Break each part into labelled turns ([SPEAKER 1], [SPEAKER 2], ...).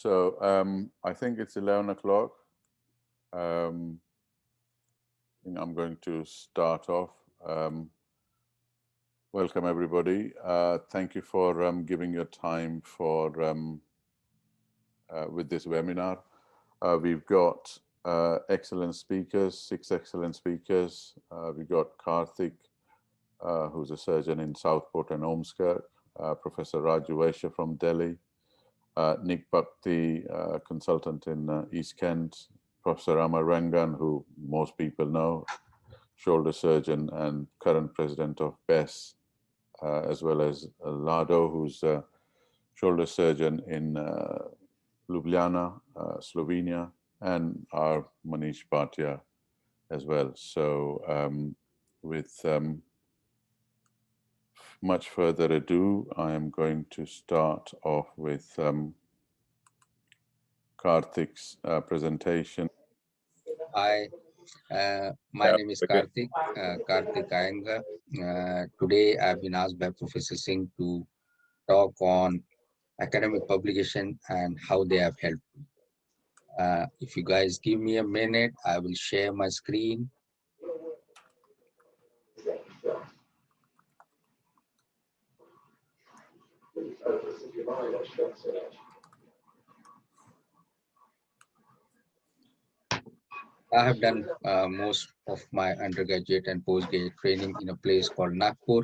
[SPEAKER 1] I think it's 11 o'clock. I think I'm going to start off. Welcome, everybody. Thank you for giving your time for with this webinar. We've got excellent speakers, 6 excellent speakers. We've got Karthik, who's a surgeon in Southport and Ormskirk, Professor Raju Vaishya from Delhi, Nick Bhakti, consultant in East Kent, Professor Amar Rangan, who most people know, shoulder surgeon and current president of BES, as well as Lado, who's a shoulder surgeon in Ljubljana, Slovenia, and our Manish Bhatia as well. So with much further ado, I am going to start off with Karthik's presentation.
[SPEAKER 2] Hi, my name is Karthik Iyengar. Today I've been asked by Professor Singh to talk on academic publication and how they have helped me. If you guys give me a minute, I will share my screen. I have done most of my undergraduate and postgraduate training in a place called Nagpur.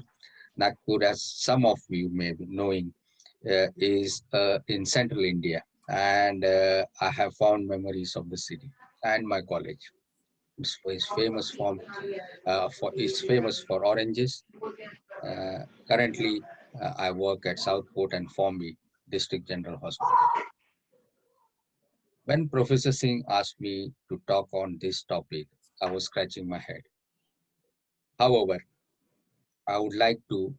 [SPEAKER 2] Nagpur, as some of you may be knowing, is in central India, and I have fond memories of the city and my college. It's famous for oranges. Currently, I work at Southport and Formby District General Hospital. When Professor Singh asked me to talk on this topic, I was scratching my head. However, I would like to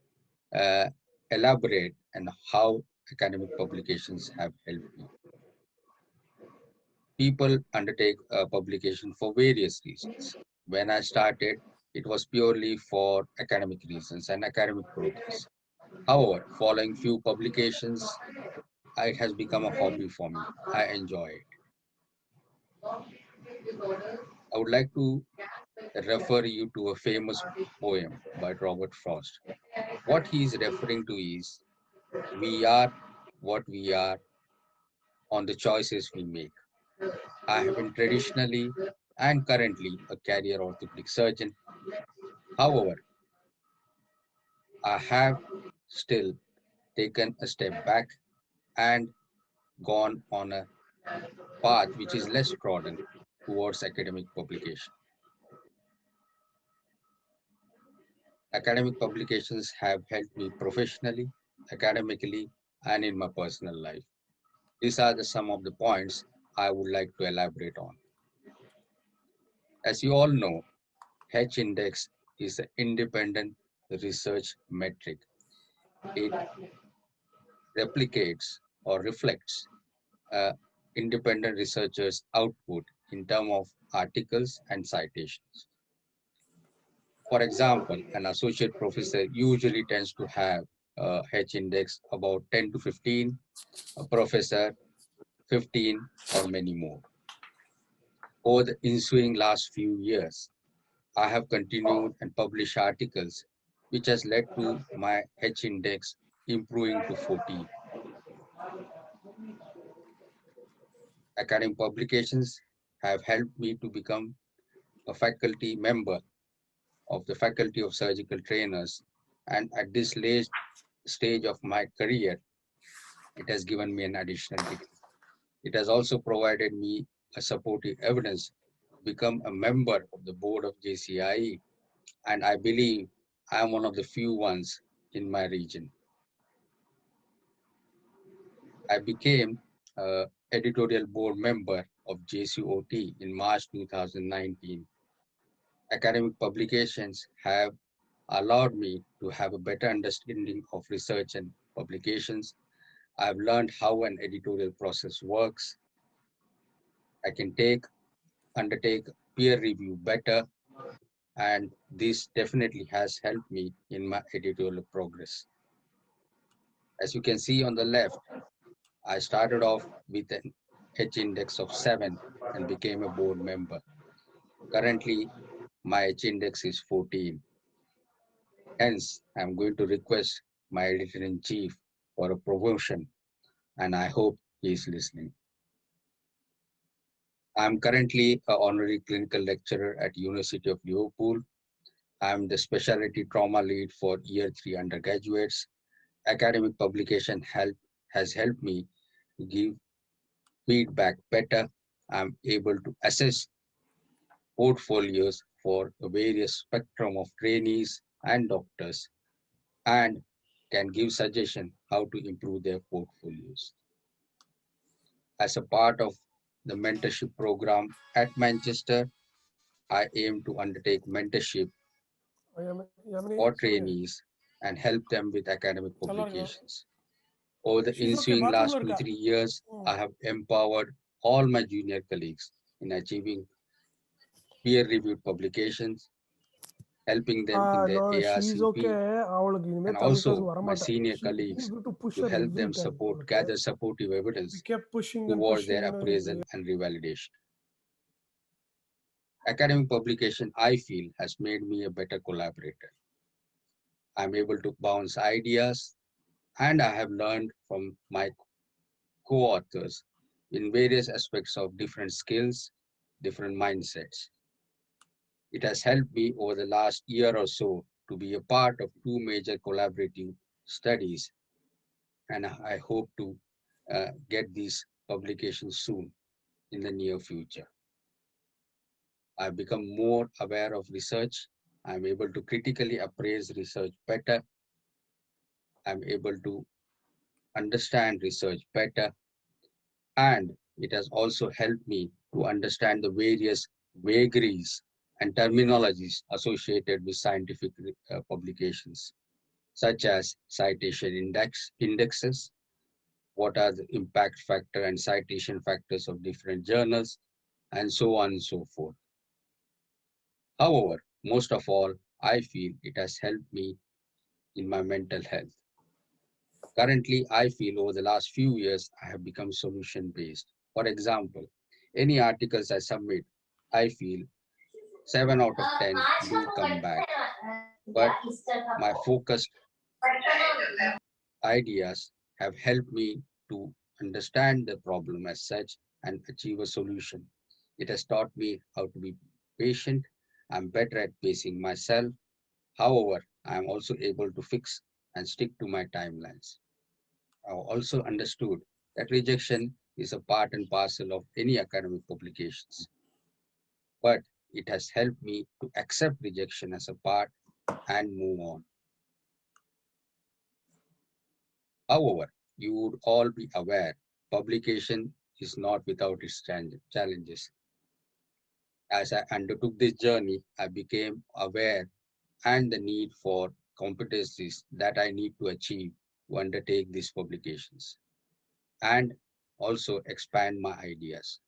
[SPEAKER 2] elaborate on how academic publications have helped me. People undertake a publication for various reasons. When I started, it was purely for academic reasons and academic progress. However, following few publications, it has become a hobby for me. I enjoy it. I would like to refer you to a famous poem by Robert Frost. What he is referring to is, we are what we are on the choices we make. I have been traditionally and currently a career orthopedic surgeon. However, I have still taken a step back and gone on a path which is less trodden towards academic publication. Academic publications have helped me professionally, academically, and in my personal life. These are some of the points I would like to elaborate on. As you all know, H index is an independent research metric. It replicates or reflects independent researchers' output in terms of articles and citations. For example, an associate professor usually tends to have a H index about 10 to 15, a professor 15, or many more. Over the ensuing last few years, I have continued and published articles which has led to my H index improving to 14. Academic publications have helped me to become a faculty member of the Faculty of Surgical Trainers, and at this late stage of my career, it has given me an additional degree. It has also provided me a supportive evidence to become a member of the board of JCIE, and I believe I am one of the few ones in my region. I became an editorial board member of JCOT in March 2019. Academic publications have allowed me to have a better understanding of research and publications. I've learned how an editorial process works. I can undertake peer review better, and this definitely has helped me in my editorial progress. As you can see on the left, I started off with an H index of 7 and became a board member. Currently, my H index is 14. Hence, I'm going to request my editor-in-chief for a promotion, and I hope he is listening. I'm currently an honorary clinical lecturer at University of Liverpool. I'm the specialty trauma lead for year 3 undergraduates. Academic publication has helped me to give feedback better. I'm able to assess portfolios for a various spectrum of trainees and doctors and can give suggestion how to improve their portfolios. As a part of the mentorship program at Manchester, I aim to undertake mentorship for trainees and help them with academic publications. Over the ensuing last 2-3 years, I have empowered all my junior colleagues in achieving peer-reviewed publications, helping them in their
[SPEAKER 3] No, she's okay.
[SPEAKER 2] ARCP,
[SPEAKER 3] அவளுக்கு இனிமே
[SPEAKER 2] and
[SPEAKER 3] Tamil class
[SPEAKER 2] also my
[SPEAKER 3] வரமாட்டா.
[SPEAKER 2] senior
[SPEAKER 3] She
[SPEAKER 2] colleagues
[SPEAKER 3] we to push
[SPEAKER 2] to
[SPEAKER 3] her
[SPEAKER 2] help
[SPEAKER 3] every
[SPEAKER 2] them
[SPEAKER 3] time.
[SPEAKER 2] support,
[SPEAKER 3] அவளுக்கு.
[SPEAKER 2] gather supportive evidence
[SPEAKER 3] We kept pushing and
[SPEAKER 2] towards
[SPEAKER 3] pushing.
[SPEAKER 2] their appraisal and revalidation. Academic publication, I feel, has made me a better collaborator. I'm able to bounce ideas, and I have learned from my co-authors in various aspects of different skills, different mindsets. It has helped me over the last year or so to be a part of 2 major collaborative studies, and I hope to get these publications soon in the near future. I've become more aware of research. I'm able to critically appraise research better. I'm able to understand research better. And it has also helped me to understand the various vagaries and terminologies associated with scientific publications, such as citation indexes, what are the impact factor and citation factors of different journals, and so on and so forth. However, most of all, I feel it has helped me in my mental health. Currently, I feel over the last few years, I have become solution-based. For example, any articles I submit, I feel 7 out of 10 do come back. But my focused ideas have helped me to understand the problem as such and achieve a solution. It has taught me how to be patient. I'm better at pacing myself. However, I am also able to fix and stick to my timelines. I also understood that rejection is a part and parcel of any academic publications, but it has helped me to accept rejection as a part and move on. However, you would all be aware publication is not without its challenges. As I undertook this journey, I became aware and the need for competencies that I need to achieve to undertake these publications and also expand my ideas.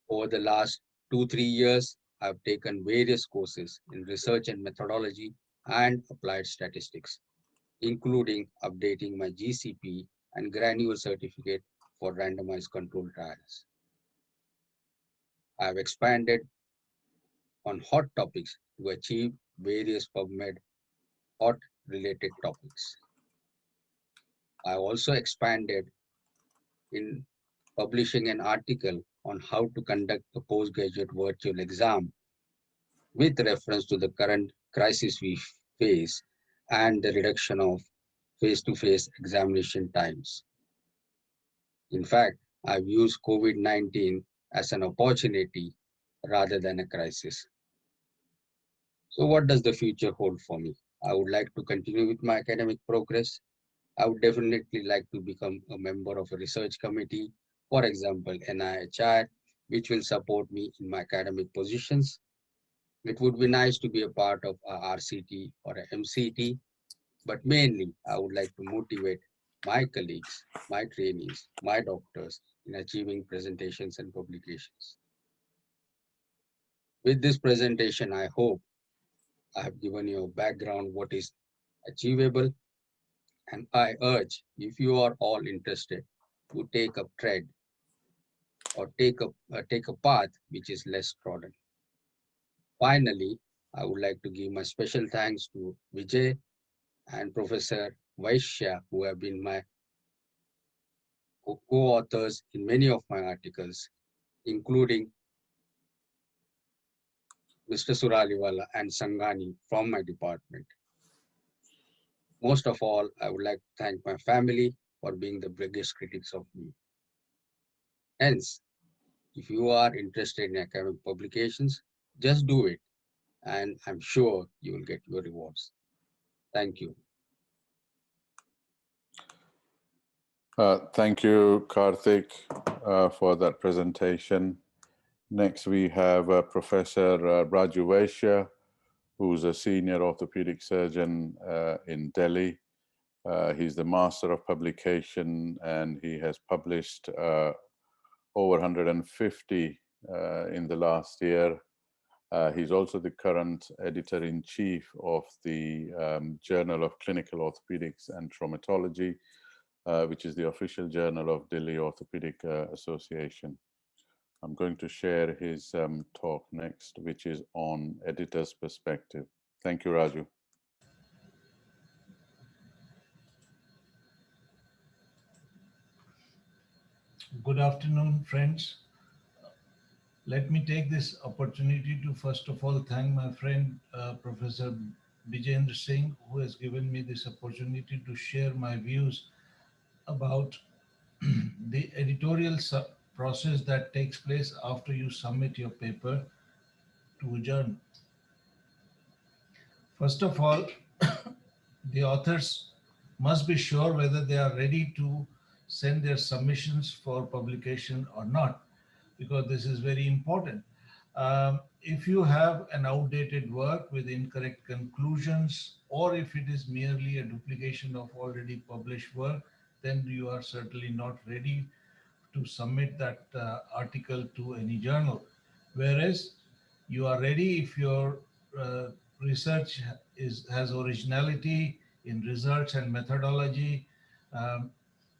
[SPEAKER 2] Over the last 2-3 years, I've taken various courses in research and methodology and applied statistics, including updating my GCP and granular certificate for randomized control trials. I've expanded on hot topics to achieve various PubMed hot related topics. I also expanded in publishing an article on how to conduct a postgraduate virtual exam with reference to the current crisis we face and the reduction of face-to-face examination times. In fact, I've used COVID-19 as an opportunity rather than a crisis. So what does the future hold for me? I would like to continue with my academic progress. I would definitely like to become a member of a research committee, for example, NIHR, which will support me in my academic positions. It would be nice to be a part of a RCT or a MCT, but mainly I would like to motivate my colleagues, my trainees, my doctors in achieving presentations and publications. With this presentation, I hope I have given you a background what is achievable, and I urge if you are all interested to take a tread or take a path which is less trodden. Finally, I would like to give my special thanks to Vijay and Professor Vaishya, who have been my co-authors in many of my articles, including Mr. Suraliwala and Sangani from my department. Most of all, I would like to thank my family for being the biggest critics of me. Hence, if you are interested in academic publications, just do it, and I'm sure you will get your rewards. Thank you.
[SPEAKER 1] Thank you, Karthik, for that presentation. Next, we have Professor Raju Vaishya, who's a senior orthopedic surgeon in Delhi. He's the master of publication, and he has published over 150 in the last year. He's also the current editor-in-chief of the Journal of Clinical Orthopedics and Traumatology, which is the official journal of Delhi Orthopedic Association. I'm going to share his talk next, which is on editor's perspective. Thank you, Raju.
[SPEAKER 4] Good afternoon, friends. Let me take this opportunity to first of all thank my friend Professor Vijendra Singh, who has given me this opportunity to share my views about the editorial process that takes place after you submit your paper to a journal. First of all, the authors must be sure whether they are ready to send their submissions for publication or not, because this is very important. If you have an outdated work with incorrect conclusions, or if it is merely a duplication of already published work, then you are certainly not ready to submit that article to any journal. Whereas you are ready if your research has originality in results and methodology. Um,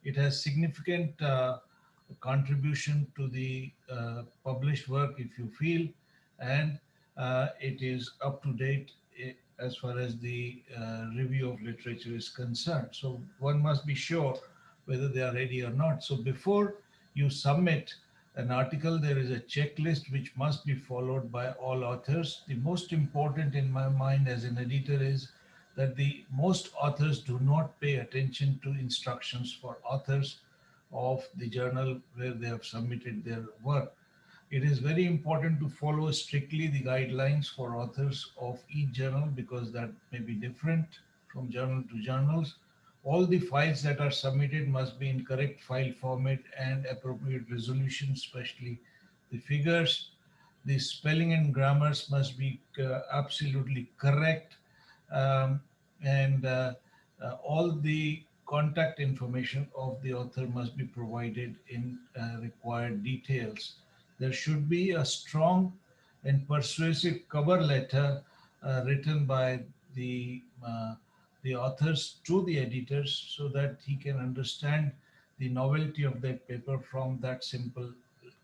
[SPEAKER 4] it has significant contribution to the published work if you feel, and it is up to date as far as the review of literature is concerned. So one must be sure whether they are ready or not. So before you submit an article, there is a checklist which must be followed by all authors. The most important in my mind as an editor is that the most authors do not pay attention to instructions for authors of the journal where they have submitted their work. It is very important to follow strictly the guidelines for authors of each journal, because that may be different from journal to journals. All the files that are submitted must be in correct file format and appropriate resolution, especially the figures. The spelling and grammars must be absolutely correct. Um, and all the contact information of the author must be provided in required details. There should be a strong and persuasive cover letter written by the the authors to the editors, so that he can understand the novelty of that paper from that simple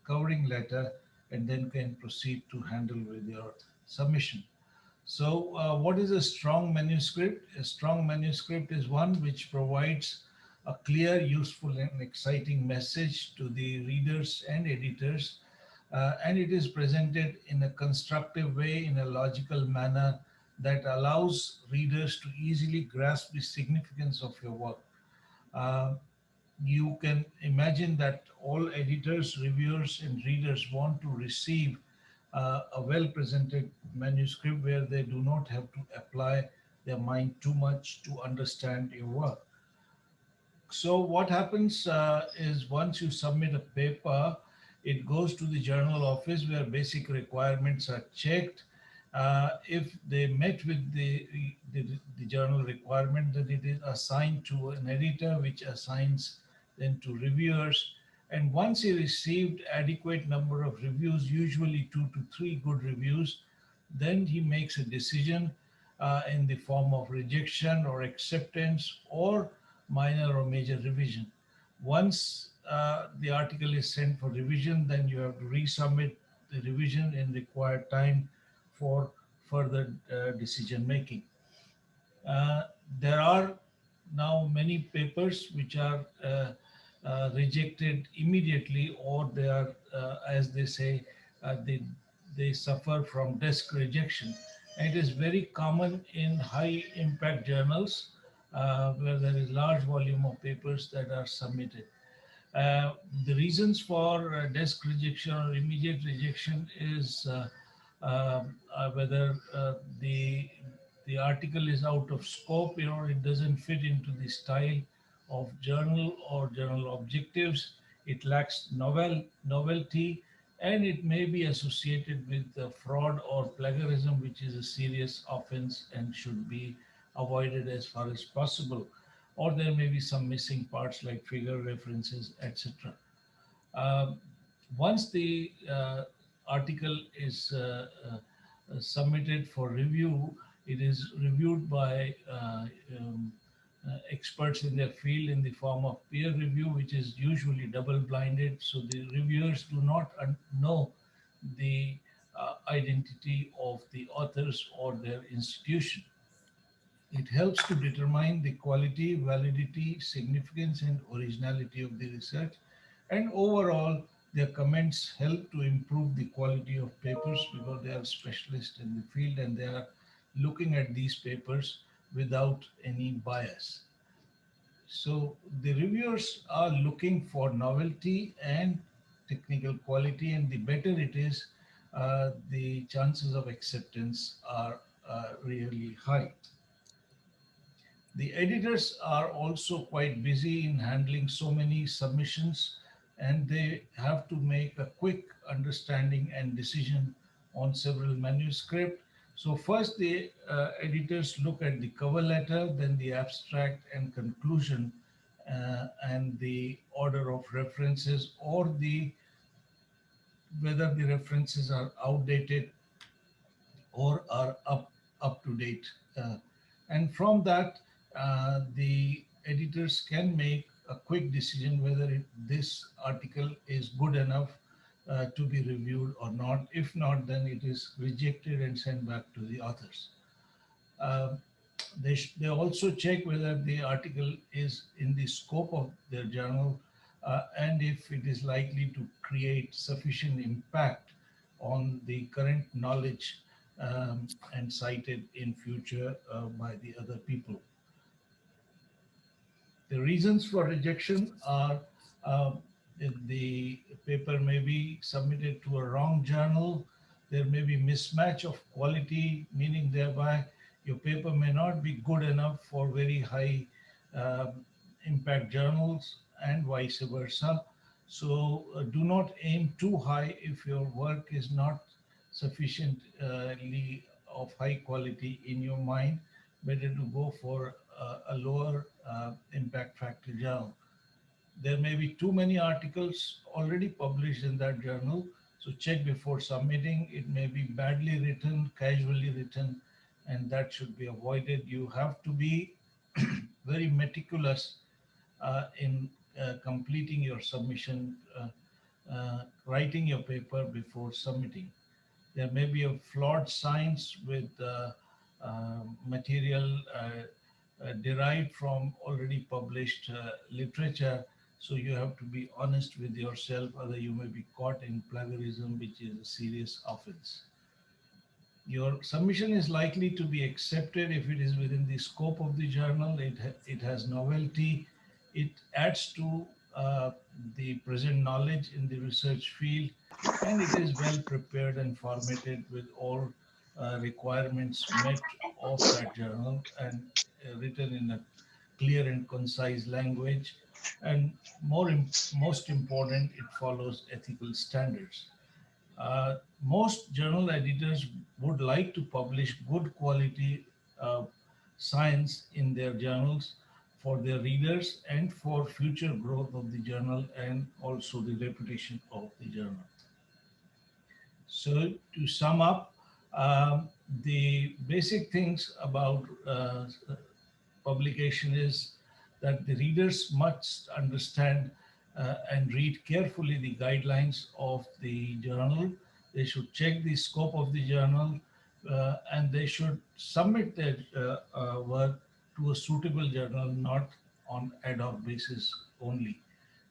[SPEAKER 4] covering letter, and then can proceed to handle with your submission. So, what is a strong manuscript? A strong manuscript is one which provides a clear, useful, and exciting message to the readers and editors, and it is presented in a constructive way, in a logical manner that allows readers to easily grasp the significance of your work. Uh, you can imagine that all editors, reviewers, and readers want to receive a well presented manuscript where they do not have to apply their mind too much to understand your work. So what happens is, once you submit a paper, it goes to the journal office where basic requirements are checked. If they met with the journal requirement, then it is assigned to an editor, which assigns then to reviewers. And once he received adequate number of reviews, usually 2 to 3 good reviews, then he makes a decision in the form of rejection or acceptance or minor or major revision. Once the article is sent for revision, then you have to resubmit the revision in required time for further decision making. There are now many papers which are rejected immediately, or they are, as they say, they suffer from desk rejection. And it is very common in high impact journals where there is large volume of papers that are submitted. The reasons for desk rejection or immediate rejection is whether the article is out of scope, it doesn't fit into the style of journal or journal objectives. It lacks novelty, and it may be associated with fraud or plagiarism, which is a serious offense and should be avoided as far as possible. Or there may be some missing parts like figure references, etc. Once the article is submitted for review, it is reviewed by experts in their field in the form of peer review, which is usually double-blinded. So the reviewers do not know the identity of the authors or their institution. It helps to determine the quality, validity, significance, and originality of the research. And overall, their comments help to improve the quality of papers because they are specialists in the field and they are looking at these papers without any bias. So the reviewers are looking for novelty and technical quality, and the better it is, the chances of acceptance are really high. The editors are also quite busy in handling so many submissions, and they have to make a quick understanding and decision on several manuscripts. So first the editors look at the cover letter, then the abstract and conclusion, and the order of references, or whether the references are outdated or are up to date. And from that, the editors can make a quick decision whether this article is good enough to be reviewed or not. If not, then it is rejected and sent back to the authors. They also check whether the article is in the scope of their journal and if it is likely to create sufficient impact on the current knowledge and cited in future by the other people. The reasons for rejection are the paper may be submitted to a wrong journal. There may be mismatch of quality, meaning thereby your paper may not be good enough for very high impact journals and vice versa. So do not aim too high if your work is not sufficiently of high quality in your mind. Better to go for a lower impact factor journal. There may be too many articles already published in that journal, so check before submitting. It may be badly written, casually written, and that should be avoided. You have to be very meticulous in completing your submission, writing your paper before submitting. There may be a flawed science with material derived from already published literature. So you have to be honest with yourself, other you may be caught in plagiarism, which is a serious offense. Your submission is likely to be accepted if it is within the scope of the journal, it has novelty, it adds to the present knowledge in the research field, and it is well prepared and formatted with all requirements met of that journal and written in a clear and concise language. And most important, it follows ethical standards. Most journal editors would like to publish good quality science in their journals for their readers and for future growth of the journal and also the reputation of the journal. So to sum up, the basic things about publication is that the readers must understand and read carefully the guidelines of the journal. They should check the scope of the journal, and they should submit their work to a suitable journal, not on ad hoc basis only.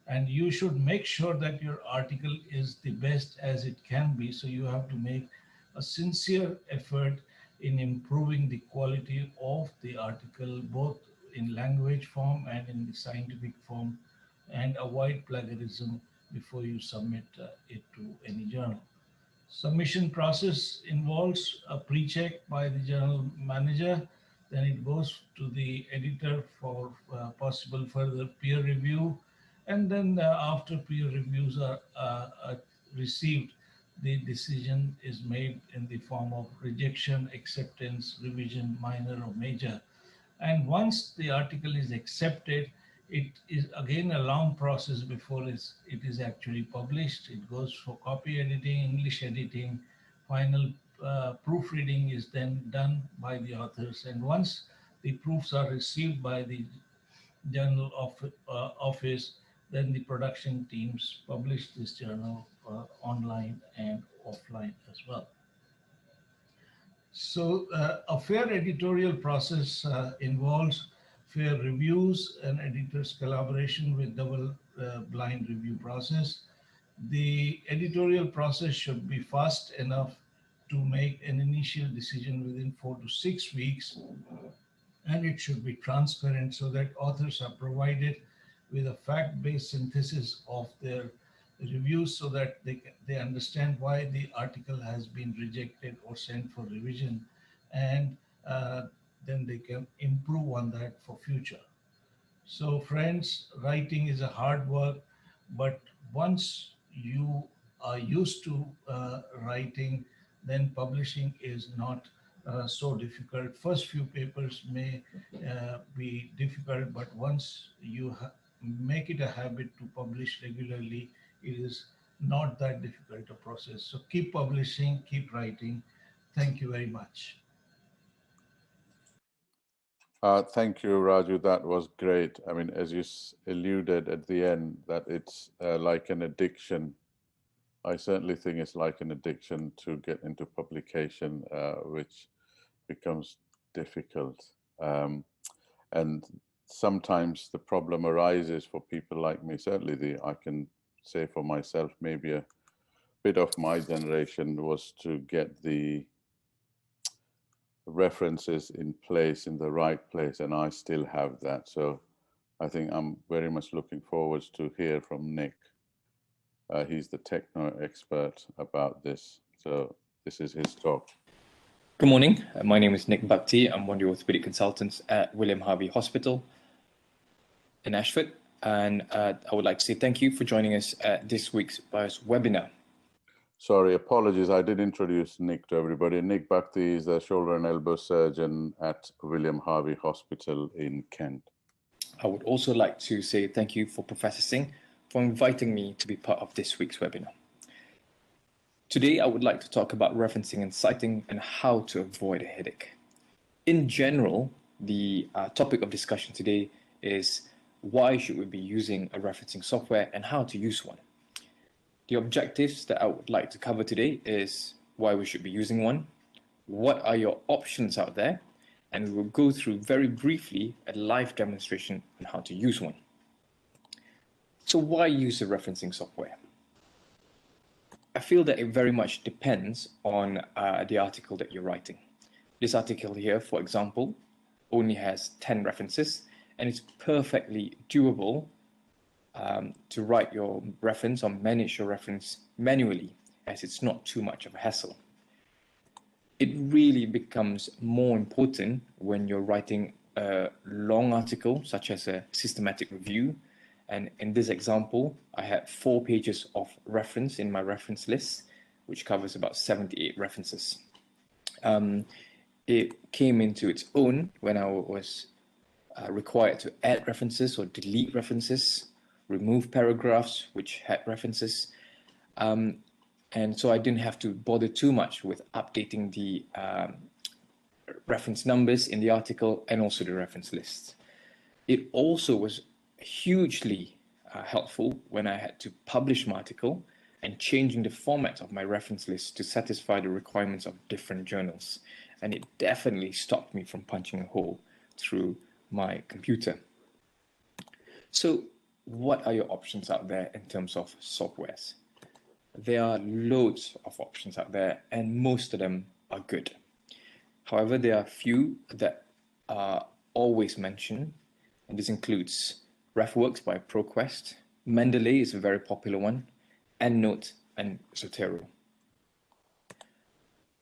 [SPEAKER 4] And you should make sure that your article is the best as it can be. So you have to make a sincere effort in improving the quality of the article, both in language form and in the scientific form, and avoid plagiarism before you submit it to any journal. Submission process involves a pre-check by the journal manager. Then it goes to the editor for possible further peer review. And then after peer reviews are received, the decision is made in the form of rejection, acceptance, revision, minor or major. And once the article is accepted, it is again a long process before it is actually published. It goes for copy editing, English editing, final proofreading is then done by the authors. And once the proofs are received by the journal office, then the production teams publish this journal online and offline as well. So a fair editorial process involves fair reviews and editors' collaboration with double blind review process. The editorial process should be fast enough to make an initial decision within 4 to 6 weeks, and it should be transparent so that authors are provided with a fact-based synthesis of their reviews so that they understand why the article has been rejected or sent for revision, and then they can improve on that for future. So friends, writing is a hard work, but once you are used to writing, then publishing is not so difficult. First few papers may be difficult, but once you make it a habit to publish regularly, it is not that difficult a process. So keep publishing, keep writing. Thank you very much.
[SPEAKER 1] Thank you, Raju. That was great. I mean, as you alluded at the end, that it's like an addiction. I certainly think it's like an addiction to get into publication, which becomes difficult. And sometimes the problem arises for people like me. Certainly, I can say for myself, maybe a bit of my generation was to get the references in place, in the right place, and I still have that. So I think I'm very much looking forward to hear from Nick. He's the techno expert about this. So this is his talk.
[SPEAKER 5] Good morning. My name is Nick Bhakti. I'm one of the orthopedic consultants at William Harvey Hospital in Ashford. And I would like to say thank you for joining us at this week's BIOS webinar.
[SPEAKER 1] Sorry, apologies. I did introduce Nick to everybody. Nick Bhakti is a shoulder and elbow surgeon at William Harvey Hospital in Kent.
[SPEAKER 5] I would also like to say thank you for Professor Singh for inviting me to be part of this week's webinar. Today, I would like to talk about referencing and citing and how to avoid a headache. In general, the topic of discussion today is why should we be using a referencing software and how to use one. The objectives that I would like to cover today is why we should be using one, what are your options out there, and we will go through very briefly a live demonstration on how to use one. So why use a referencing software? I feel that it very much depends on the article that you're writing. This article here, for example, only has 10 references, and it's perfectly doable to write your reference or manage your reference manually, as it's not too much of a hassle. It really becomes more important when you're writing a long article, such as a systematic review. And in this example, I had 4 pages of reference in my reference list, which covers about 78 references. It came into its own when I was required to add references or delete references, remove paragraphs which had references. And so I didn't have to bother too much with updating the reference numbers in the article and also the reference list. It also was hugely helpful when I had to publish my article and changing the format of my reference list to satisfy the requirements of different journals. And it definitely stopped me from punching a hole through my computer. So what are your options out there in terms of softwares? There are loads of options out there, and most of them are good. However, there are a few that are always mentioned, and this includes RefWorks by ProQuest. Mendeley is a very popular one, EndNote and Zotero.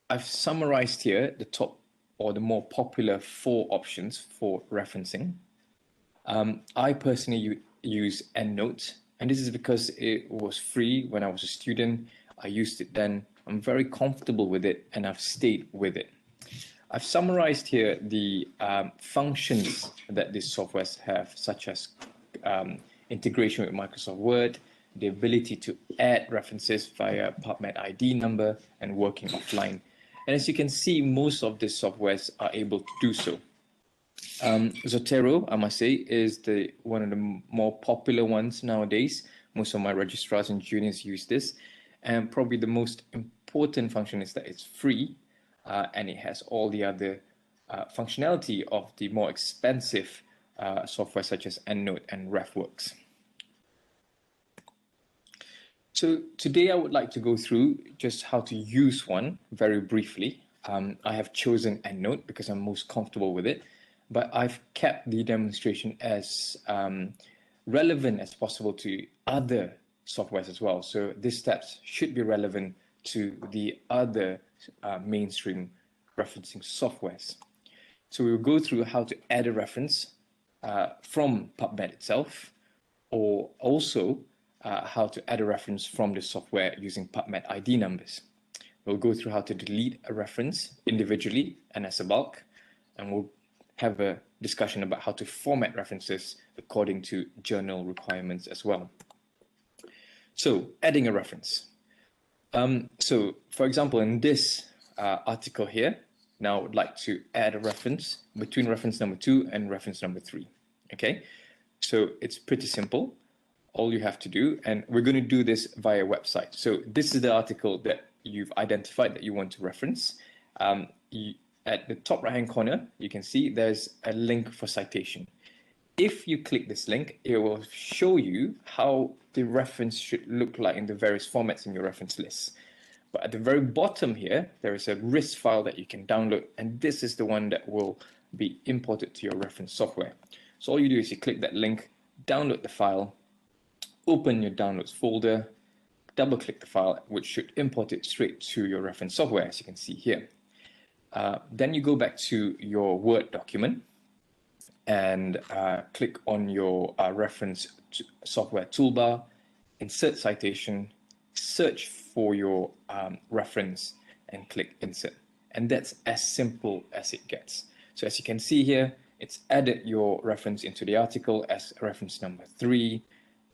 [SPEAKER 5] I've summarized here the top or the more popular 4 options for referencing. I personally use EndNote, and this is because it was free when I was a student. I used it then. I'm very comfortable with it, and I've stayed with it. I've summarized here the functions that these softwares have, such as integration with Microsoft Word, the ability to add references via PubMed ID number, and working offline. And as you can see, most of these softwares are able to do so. Zotero, I must say, is one of the more popular ones nowadays. Most of my registrars and juniors use this. And probably the most important function is that it's free, and it has all the other functionality of the more expensive software such as EndNote and RefWorks. So today I would like to go through just how to use one very briefly. I have chosen EndNote because I'm most comfortable with it, but I've kept the demonstration as relevant as possible to other softwares as well. So these steps should be relevant to the other mainstream referencing softwares. So we'll go through how to add a reference from PubMed itself, or also how to add a reference from the software using PubMed ID numbers. We'll go through how to delete a reference individually and as a bulk, and we'll have a discussion about how to format references according to journal requirements as well. So, adding a reference. So, for example, in this article here, now I would like to add a reference between reference number 2 and reference number 3. Okay, so it's pretty simple. All you have to do, and we're going to do this via website. So this is the article that you've identified that you want to reference. At the top right hand corner, you can see there's a link for citation. If you click this link, it will show you how the reference should look like in the various formats in your reference list. But at the very bottom here, there is a RIS file that you can download, and this is the one that will be imported to your reference software. So all you do is you click that link, download the file, open your downloads folder, double click the file, which should import it straight to your reference software, as you can see here. Then you go back to your Word document and click on your reference software toolbar, insert citation, search for your reference, and click insert. And that's as simple as it gets. So as you can see here, it's added your reference into the article as reference number 3,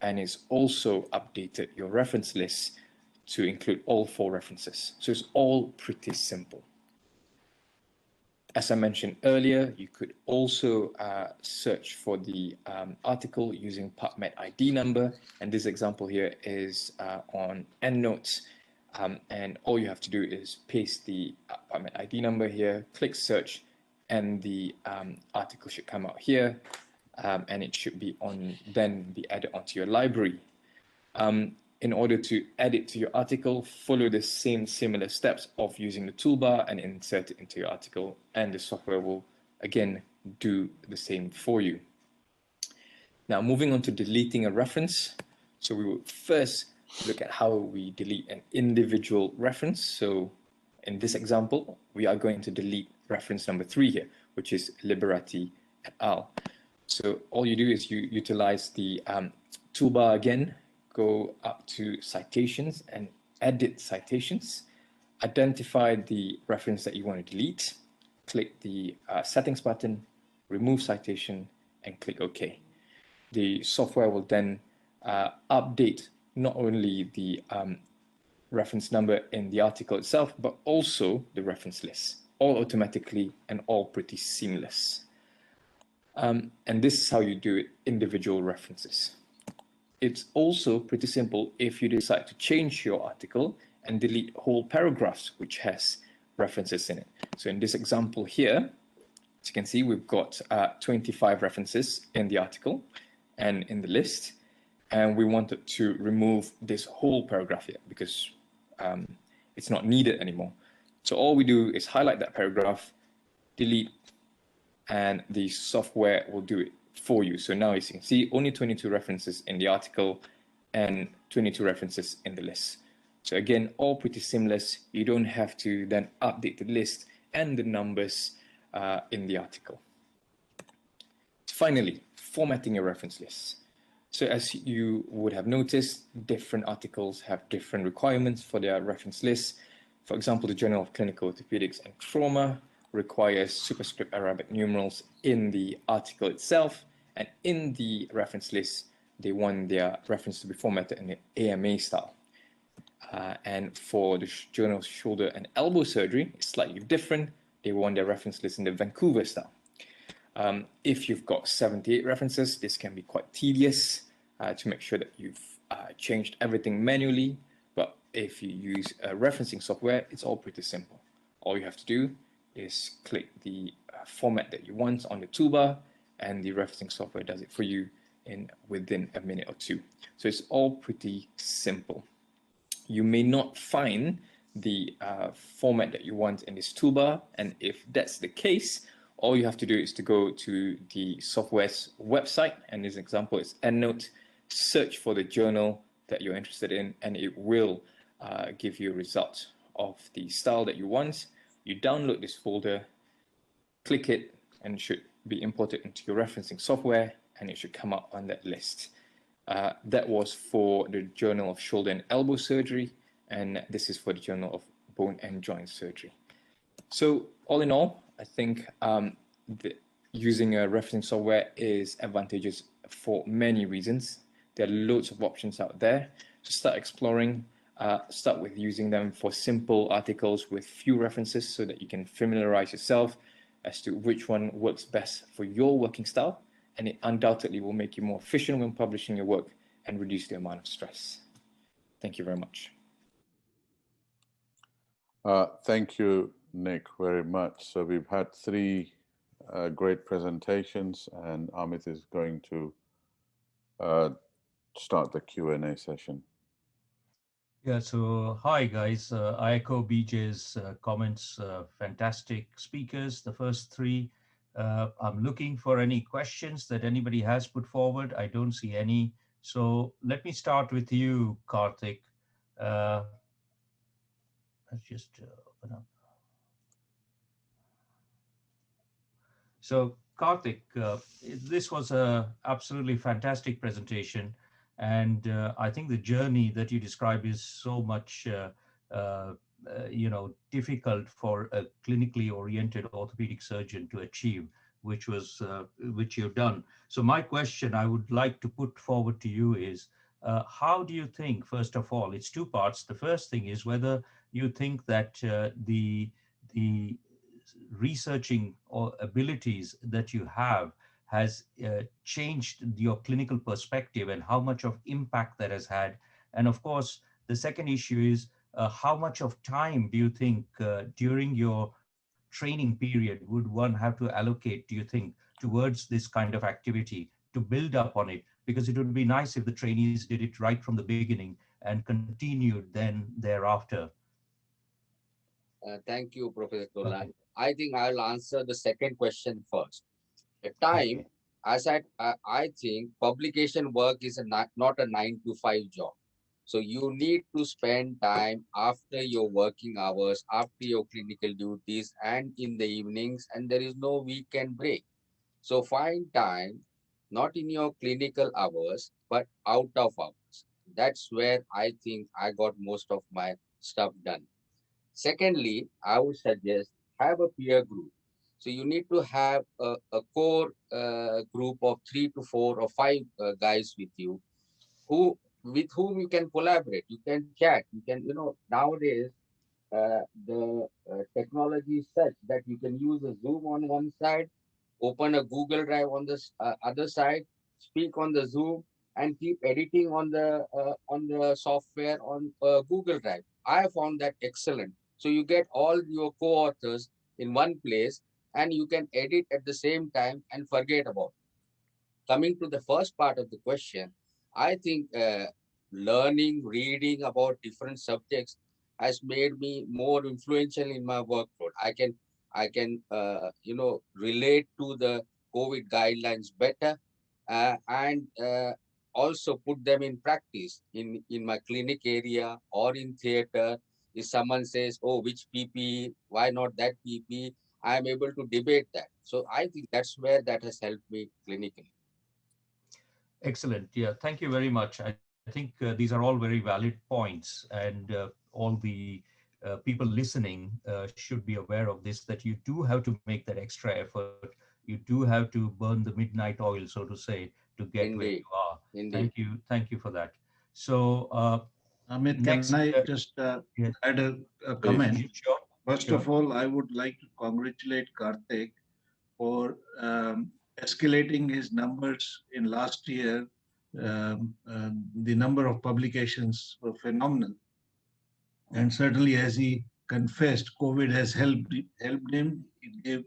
[SPEAKER 5] and it's also updated your reference list to include all 4 references. So it's all pretty simple. As I mentioned earlier, you could also search for the article using PubMed ID number, and this example here is on EndNote, and all you have to do is paste the PubMed ID number here, click search, and the article should come out here. And it should be then be added onto your library. In order to add it to your article, follow the similar steps of using the toolbar and insert it into your article, and the software will again do the same for you. Now, moving on to deleting a reference. So we will first look at how we delete an individual reference. So in this example, we are going to delete reference number 3 here, which is Liberati et al. So all you do is you utilize the toolbar again, go up to citations and edit citations, identify the reference that you want to delete, click the settings button, remove citation, and click OK. The software will then update not only the reference number in the article itself, but also the reference list, all automatically and all pretty seamless. And this is how you do it, individual references. It's also pretty simple if you decide to change your article and delete whole paragraphs which has references in it. So in this example here, as you can see, we've got 25 references in the article and in the list, and we wanted to remove this whole paragraph here because it's not needed anymore. So all we do is highlight that paragraph, delete, and the software will do it for you. So now as you can see, only 22 references in the article and 22 references in the list. So again, all pretty seamless. You don't have to then update the list and the numbers in the article. Finally, formatting your reference list. So as you would have noticed, different articles have different requirements for their reference list. For example, the Journal of Clinical Orthopedics and Trauma requires superscript Arabic numerals in the article itself, and in the reference list, they want their reference to be formatted in the AMA style. And for the Journal of Shoulder and Elbow Surgery, it's slightly different. They want their reference list in the Vancouver style. If you've got 78 references, this can be quite tedious to make sure that you've changed everything manually. But if you use a referencing software, it's all pretty simple. All you have to do is click the format that you want on the toolbar, and the referencing software does it for you within a minute or two. So it's all pretty simple. You may not find the format that you want in this toolbar, and if that's the case, all you have to do is to go to the software's website, and this example is EndNote, search for the journal that you're interested in, and it will give you a result of the style that you want. You download this folder, click it, and it should be imported into your referencing software, and it should come up on that list. That was for the Journal of Shoulder and Elbow Surgery, and this is for the Journal of Bone and Joint Surgery. So all in all, I think using a referencing software is advantageous for many reasons. There are loads of options out there. So start exploring, start with using them for simple articles with few references so that you can familiarize yourself as to which one works best for your working style, and it undoubtedly will make you more efficient when publishing your work and reduce the amount of stress. Thank you very much.
[SPEAKER 1] Thank you, Nick, very much. So we've had three great presentations, and Amit is going to start the Q&A session.
[SPEAKER 6] Yeah, so hi guys, I echo BJ's comments, fantastic speakers, the first three. I'm looking for any questions that anybody has put forward. I don't see any. So let me start with you, Karthik. Let's just open up. So Karthik, this was a absolutely fantastic presentation. And I think the journey that you describe is so much, difficult for a clinically oriented orthopedic surgeon to achieve, which you've done. So my question I would like to put forward to you is, how do you think, first of all, it's two parts. The first thing is whether you think that the researching or abilities that you have has changed your clinical perspective and how much of impact that has had. And of course, the second issue is how much of time do you think during your training period would one have to allocate, do you think, towards this kind of activity to build up on it? Because it would be nice if the trainees did it right from the beginning and continued then thereafter.
[SPEAKER 2] Thank you, Professor Tolan.
[SPEAKER 6] Okay.
[SPEAKER 2] I think I'll answer the second question first. The time, as I think publication work is not a 9-to-5 job. So you need to spend time after your working hours, after your clinical duties, and in the evenings, and there is no weekend break. So find time, not in your clinical hours, but out of hours. That's where I think I got most of my stuff done. Secondly, I would suggest have a peer group. So you need to have a core group of 3 to 4 or 5 guys with you, with whom you can collaborate. You can chat. You can, nowadays the technology is such that you can use a Zoom on one side, open a Google Drive on the other side, speak on the Zoom, and keep editing on the software on Google Drive. I found that excellent. So you get all your co-authors in one place, and you can edit at the same time and forget about. Coming to the first part of the question, I think learning, reading about different subjects has made me more influential in my workload. I can relate to the COVID guidelines better, and also put them in practice in my clinic area or in theater. If someone says, "Oh, which PP? Why not that PP?" I am able to debate that. So I think that's where that has helped me clinically.
[SPEAKER 6] Excellent. Yeah, thank you very much. I think these are all very valid points, and all the people listening should be aware of this, that you do have to make that extra effort. You do have to burn the midnight oil, so to say, to get where you
[SPEAKER 2] Indeed,
[SPEAKER 6] are.
[SPEAKER 2] indeed.
[SPEAKER 6] Thank you for that. So
[SPEAKER 4] Amit, can
[SPEAKER 6] next,
[SPEAKER 4] I just
[SPEAKER 6] yeah,
[SPEAKER 4] add a
[SPEAKER 1] Please.
[SPEAKER 4] comment?
[SPEAKER 6] sure,
[SPEAKER 4] First
[SPEAKER 6] sure.
[SPEAKER 4] of all, I would like to congratulate Karthik for escalating his numbers in last year. The number of publications were phenomenal. And certainly, as he confessed, COVID has helped him. It gave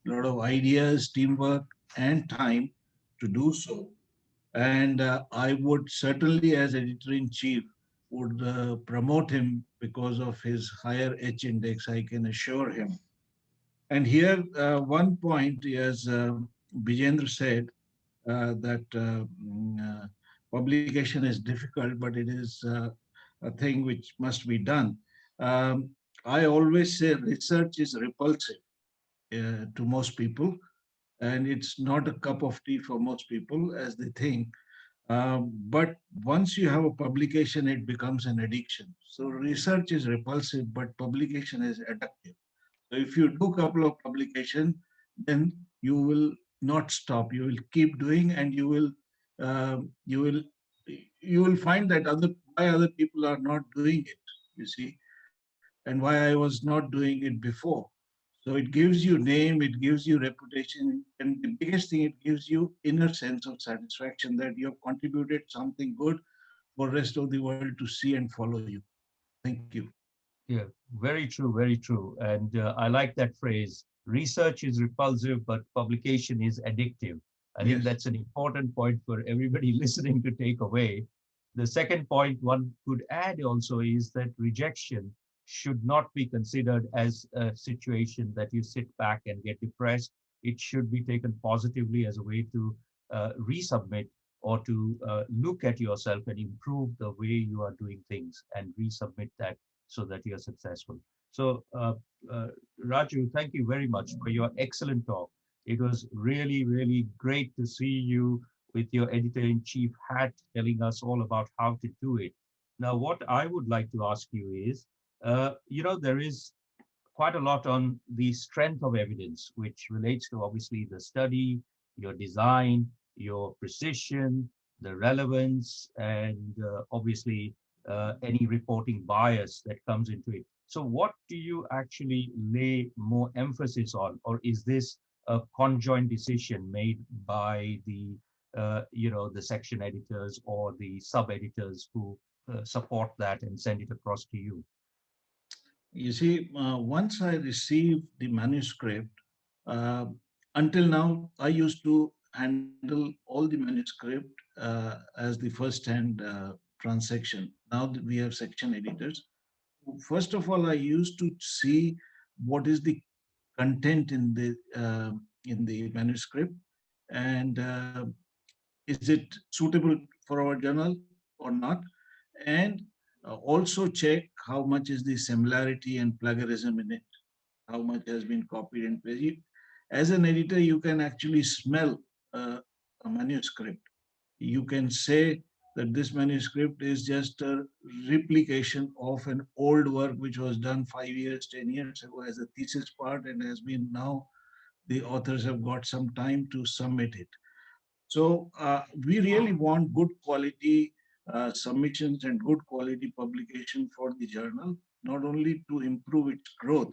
[SPEAKER 4] a lot of ideas, teamwork, and time to do so. And I would certainly, as editor in chief, would promote him because of his higher H index. I can assure him. And here, one point, as Bijendra said, that publication is difficult, but it is a thing which must be done. Um, I always say research is repulsive to most people, and it's not a cup of tea for most people as they think. But once you have a publication, it becomes an addiction. So research is repulsive, but publication is addictive. So if you do a couple of publication, then you will not stop. You will keep doing, and um, you will you will find that other people are not doing it. You see, and why I was not doing it before. So it gives you name, it gives you reputation, and the biggest thing, it gives you inner sense of satisfaction that you have contributed something good for rest of the world to see and follow you. Thank you.
[SPEAKER 6] Yeah, very true, very true. And I like that phrase. Research is repulsive, but publication is addictive. I think
[SPEAKER 4] Yes.
[SPEAKER 6] that's an important point for everybody listening to take away. The second point one could add also is that rejection should not be considered as a situation that you sit back and get depressed. It should be taken positively as a way to resubmit or to look at yourself and improve the way you are doing things and resubmit that so that you're successful. So, uh, Raju, thank you very much for your excellent talk. It was really, really great to see you with your editor-in-chief hat telling us all about how to do it. Now, what I would like to ask you is, there is quite a lot on the strength of evidence, which relates to obviously the study, your design, your precision, the relevance, and obviously any reporting bias that comes into it. So, what do you actually lay more emphasis on, or is this a conjoint decision made by the section editors or the sub editors who support that and send it across to you?
[SPEAKER 4] You see, once I received the manuscript, uh, until now, I used to handle all the manuscript as the first-hand transaction. Now that we have section editors, first of all, I used to see what is the content in the manuscript, and is it suitable for our journal or not, and also check how much is the similarity and plagiarism in it, how much has been copied and pasted. As an editor, you can actually smell a manuscript. You can say that this manuscript is just a replication of an old work which was done 5 years, 10 years ago as a thesis part, and has been now the authors have got some time to submit it. So we really want good quality submissions and good quality publication for the journal, not only to improve its growth,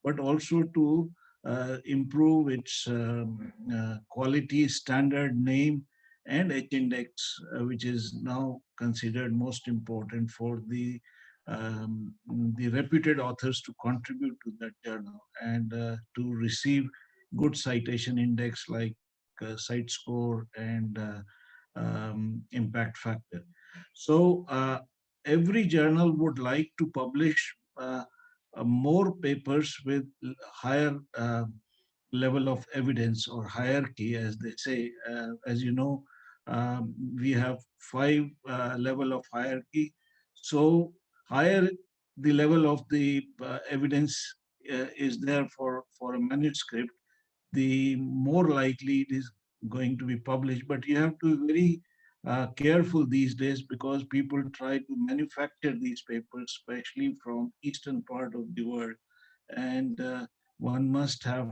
[SPEAKER 4] but also to improve its quality, standard, name, and H-index, which is now considered most important for the reputed authors to contribute to that journal and to receive good citation index like site score and impact factor. So every journal would like to publish more papers with higher level of evidence or hierarchy, as they say. As you know, we have five level of hierarchy. So higher the level of the evidence is there for a manuscript, the more likely it is going to be published. But you have to be very careful these days because people try to manufacture these papers, especially from eastern part of the world. And one must have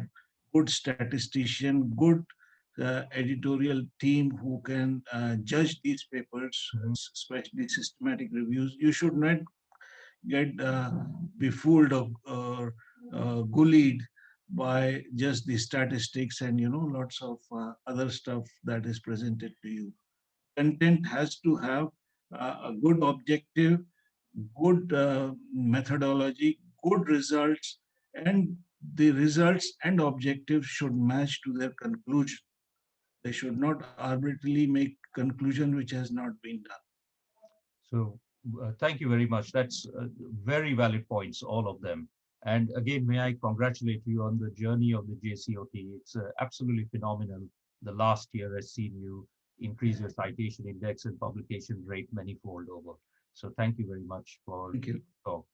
[SPEAKER 4] good statistician, good editorial team who can judge these papers, especially systematic reviews. You should not get befooled or bullied by just the statistics and lots of other stuff that is presented to you. Content has to have a good objective, good methodology, good results, and the results and objectives should match to their conclusion. They should not arbitrarily make conclusion which has not been done.
[SPEAKER 6] So thank you very much. That's very valid points, all of them. And again, may I congratulate you on the journey of the JCOT. It's absolutely phenomenal. The last year has seen you increase your citation index and publication rate manyfold over. So thank you very much for the talk.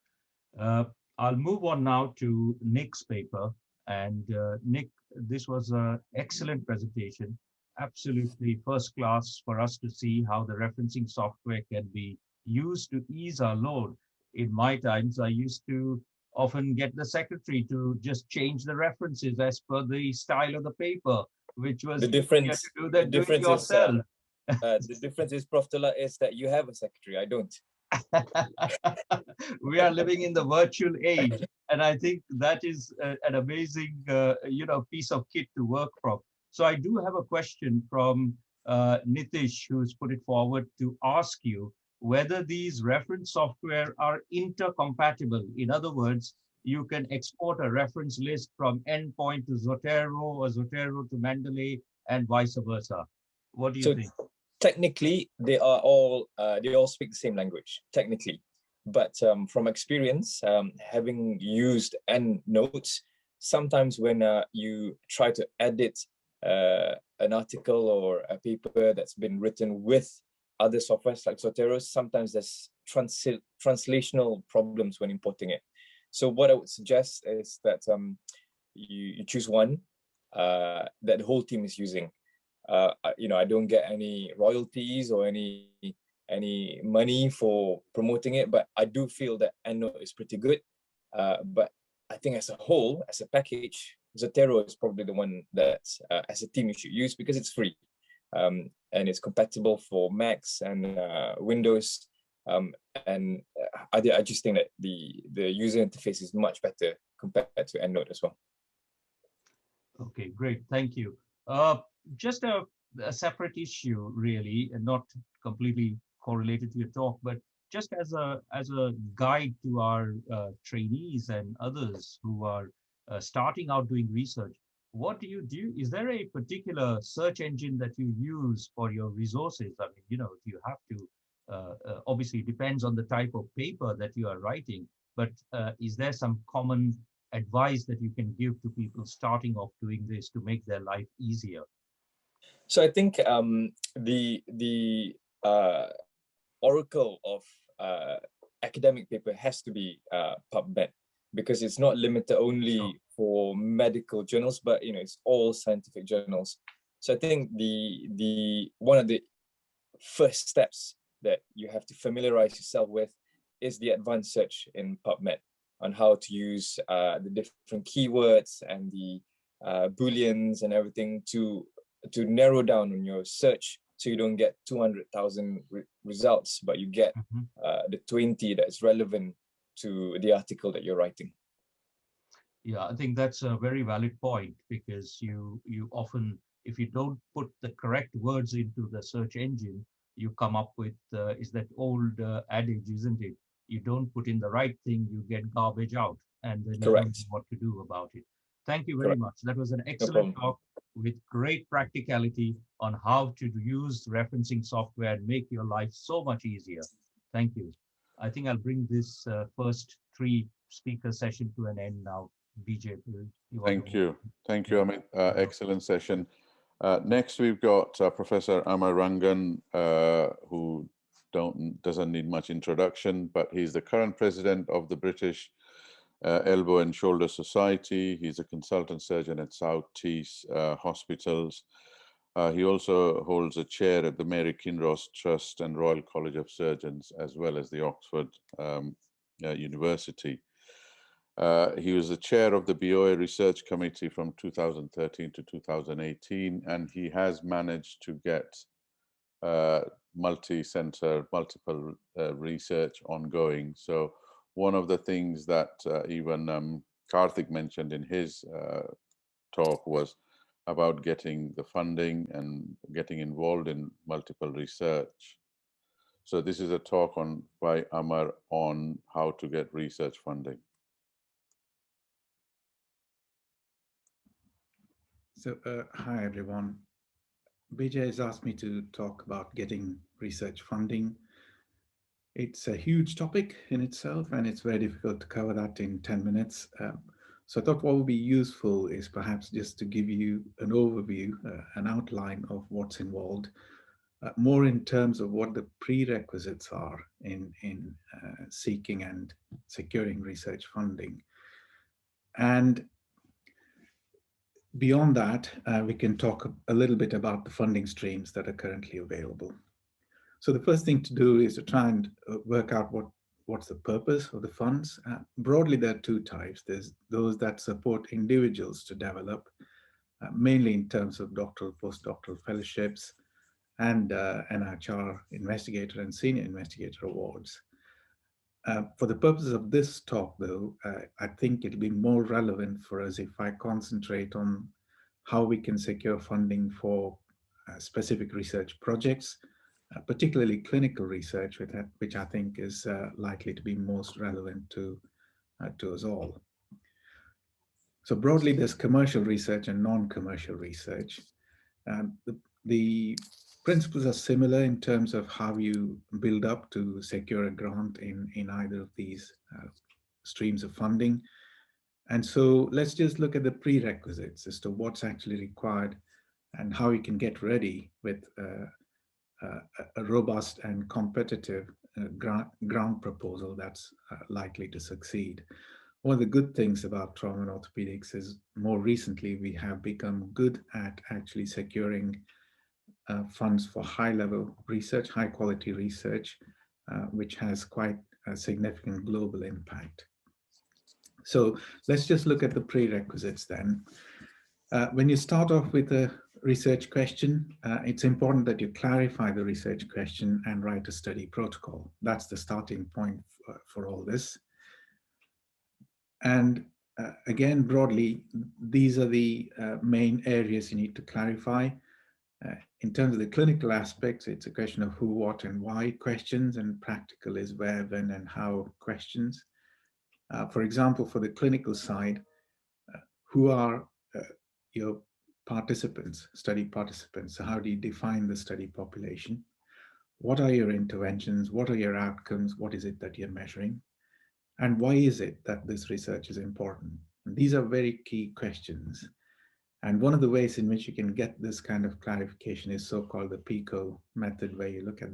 [SPEAKER 6] I'll move on now to Nick's paper. And Nick, this was an excellent presentation. Absolutely first class for us to see how the referencing software can be used to ease our load. In my times, I used to often get the secretary to just change the references as per the style of the paper, which was
[SPEAKER 7] the difference.
[SPEAKER 6] To do that,
[SPEAKER 7] The difference
[SPEAKER 6] do it yourself.
[SPEAKER 7] The difference is, Prof. Tola, is that you have a secretary. I don't.
[SPEAKER 6] We are living in the virtual age, and I think that is an amazing, piece of kit to work from. So I do have a question from Nitish, who's put it forward to ask you whether these reference software are intercompatible. In other words, you can export a reference list from Endpoint to Zotero or Zotero to Mendeley and vice versa. What do you think?
[SPEAKER 7] Technically, they all speak the same language, technically. But from experience, having used EndNotes, sometimes when you try to edit an article or a paper that's been written with other softwares like Zotero, sometimes there's translational problems when importing it. So what I would suggest is that you choose one that the whole team is using. I don't get any royalties or any money for promoting it, but I do feel that EndNote is pretty good. But I think as a whole, as a package, Zotero is probably the one that as a team you should use because it's free. And it's compatible for Macs and Windows. And I just think that the user interface is much better compared to EndNote as well.
[SPEAKER 6] Okay, great. Thank you. Just a separate issue, really, and not completely correlated to your talk, but just as a guide to our trainees and others who are starting out doing research. What do you do? Is there a particular search engine that you use for your resources? I mean, you have to, obviously it depends on the type of paper that you are writing, but is there some common advice that you can give to people starting off doing this to make their life easier?
[SPEAKER 7] So I think the oracle of academic paper has to be PubMed, because it's not limited only for medical journals, but it's all scientific journals. So I think the one of the first steps that you have to familiarize yourself with is the advanced search in PubMed on how to use the different keywords and the booleans and everything to narrow down on your search, so you don't get 200,000 results, but you get the 20 that's relevant to the article that you're writing.
[SPEAKER 6] Yeah, I think that's a very valid point, because you often If you don't put the correct words into the search engine, you come up with, is that old adage, isn't it? You don't put in the right thing, you get garbage out, and then you don't
[SPEAKER 7] Correct.
[SPEAKER 6] know what to do about it. Thank you very
[SPEAKER 7] Correct.
[SPEAKER 6] much. That was an
[SPEAKER 7] No
[SPEAKER 6] excellent
[SPEAKER 7] problem.
[SPEAKER 6] talk with great practicality on how to use referencing software and make your life so much easier. Thank you. I think I'll bring this first 3 speaker session to an end now. BJ, you want
[SPEAKER 1] Thank
[SPEAKER 6] to?
[SPEAKER 1] you. Thank you, Amit. Excellent session. Next, we've got Professor Amar Rangan, who doesn't need much introduction, but he's the current president of the British Elbow and Shoulder Society. He's a consultant surgeon at South Tees Hospitals. He also holds a chair at the Mary Kinross Trust and Royal College of Surgeons, as well as the Oxford University. He was the chair of the BIOS Research Committee from 2013 to 2018, and he has managed to get multi-center, multiple research ongoing. So one of the things that even Karthik mentioned in his talk was about getting the funding and getting involved in multiple research. So this is a talk by Amar on how to get research funding.
[SPEAKER 8] So, hi everyone. BJ has asked me to talk about getting research funding. It's a huge topic in itself, and it's very difficult to cover that in 10 minutes. So I thought what would be useful is perhaps just to give you an overview, an outline of what's involved, more in terms of what the prerequisites are in seeking and securing research funding. And beyond that, we can talk a little bit about the funding streams that are currently available. So the first thing to do is to try and work out what's the purpose of the funds. Broadly, there are 2 types. There's those that support individuals to develop, mainly in terms of doctoral, postdoctoral fellowships, and NHR investigator and senior investigator awards. For the purposes of this talk, though, I think it'll be more relevant for us if I concentrate on how we can secure funding for specific research projects, particularly clinical research, which I think is likely to be most relevant to us all. So broadly, there's commercial research and non-commercial research. The principles are similar in terms of how you build up to secure a grant in either of these streams of funding. And so let's just look at the prerequisites as to what's actually required and how you can get ready with a robust and competitive grant proposal that's likely to succeed. One of the good things about trauma and orthopedics is more recently we have become good at actually securing funds for high-level research, high-quality research, which has quite a significant global impact. So let's just look at the prerequisites then. When you start off with a research question, it's important that you clarify the research question and write a study protocol. That's the starting point for all this. And again, broadly, these are the main areas you need to clarify. In terms of the clinical aspects, it's a question of who, what, and why questions, and practical is where, when, and how questions. For example, for the clinical side, who are your participants, study participants? So how do you define the study population? What are your interventions? What are your outcomes? What is it that you're measuring? And why is it that this research is important? And these are very key questions. And one of the ways in which you can get this kind of clarification is so-called the Pico method, where you look at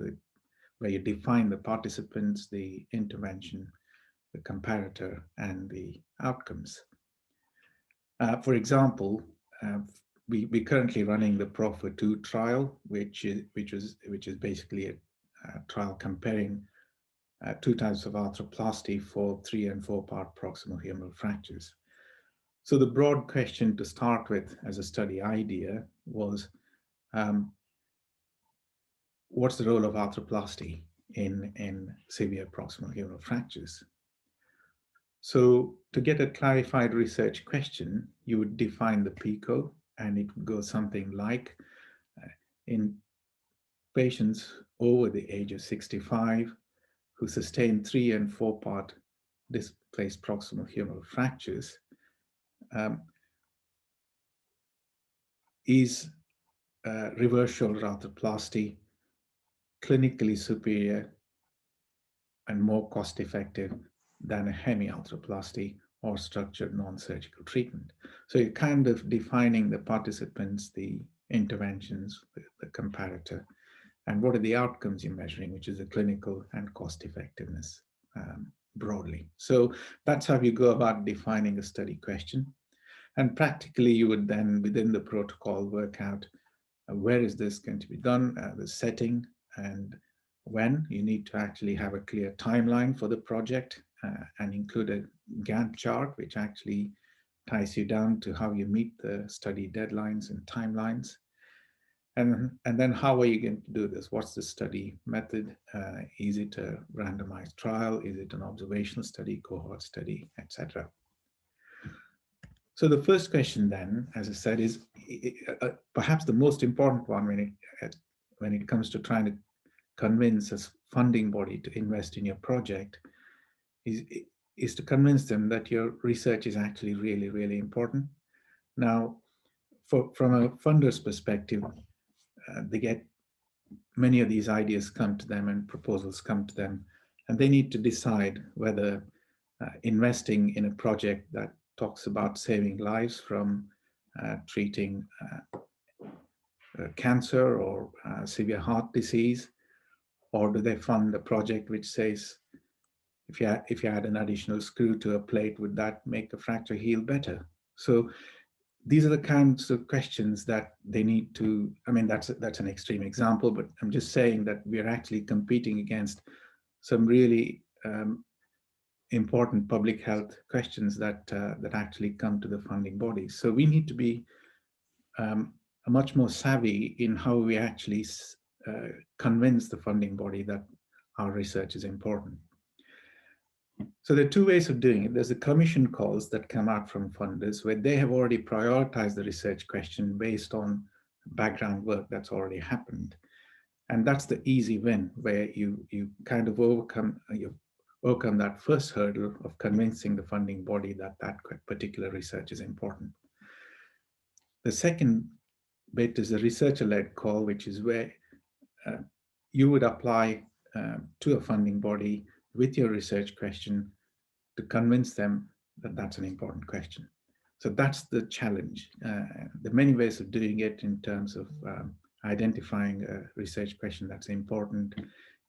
[SPEAKER 8] where you define the participants, the intervention, the comparator, and the outcomes. For example, we're currently running the PROFA2 trial, which is basically a trial comparing 2 types of arthroplasty for 3 and 4 part proximal humeral fractures. So the broad question to start with as a study idea was, what's the role of arthroplasty in severe proximal humeral fractures? So to get a clarified research question, you would define the Pico and it goes something like in patients over the age of 65 who sustain 3 and 4 part displaced proximal humeral fractures, is reverse shoulder arthroplasty clinically superior and more cost effective than a hemiarthroplasty or structured non-surgical treatment? So you're kind of defining the participants, the interventions, the comparator, and what are the outcomes you're measuring, which is the clinical and cost effectiveness broadly. So that's how you go about defining a study question. And practically, you would then, within the protocol, work out where is this going to be done, the setting, and when. You need to actually have a clear timeline for the project and include a Gantt chart, which actually ties you down to how you meet the study deadlines and timelines. And then how are you going to do this? What's the study method? Is it a randomized trial? Is it an observational study, cohort study, etc.? So the first question then, as I said, is perhaps the most important one when it comes to trying to convince a funding body to invest in your project is to convince them that your research is actually really, really important. Now, from a funder's perspective, they get many of these ideas come to them and proposals come to them, and they need to decide whether investing in a project that talks about saving lives from treating cancer or severe heart disease, or do they fund a project which says, if you add an additional screw to a plate, would that make a fracture heal better? So these are the kinds of questions that they need to, I mean, that's an extreme example, but I'm just saying that we're actually competing against some really important public health questions that actually come to the funding bodies. So we need to be much more savvy in how we actually convince the funding body that our research is important. So there are two ways of doing it. There's the commission calls that come out from funders where they have already prioritized the research question based on background work that's already happened. And that's the easy win, where you kind of overcome that first hurdle of convincing the funding body that that particular research is important. The second bit is a researcher-led call, which is where you would apply to a funding body with your research question to convince them that that's an important question. So that's the challenge. There are many ways of doing it in terms of identifying a research question that's important,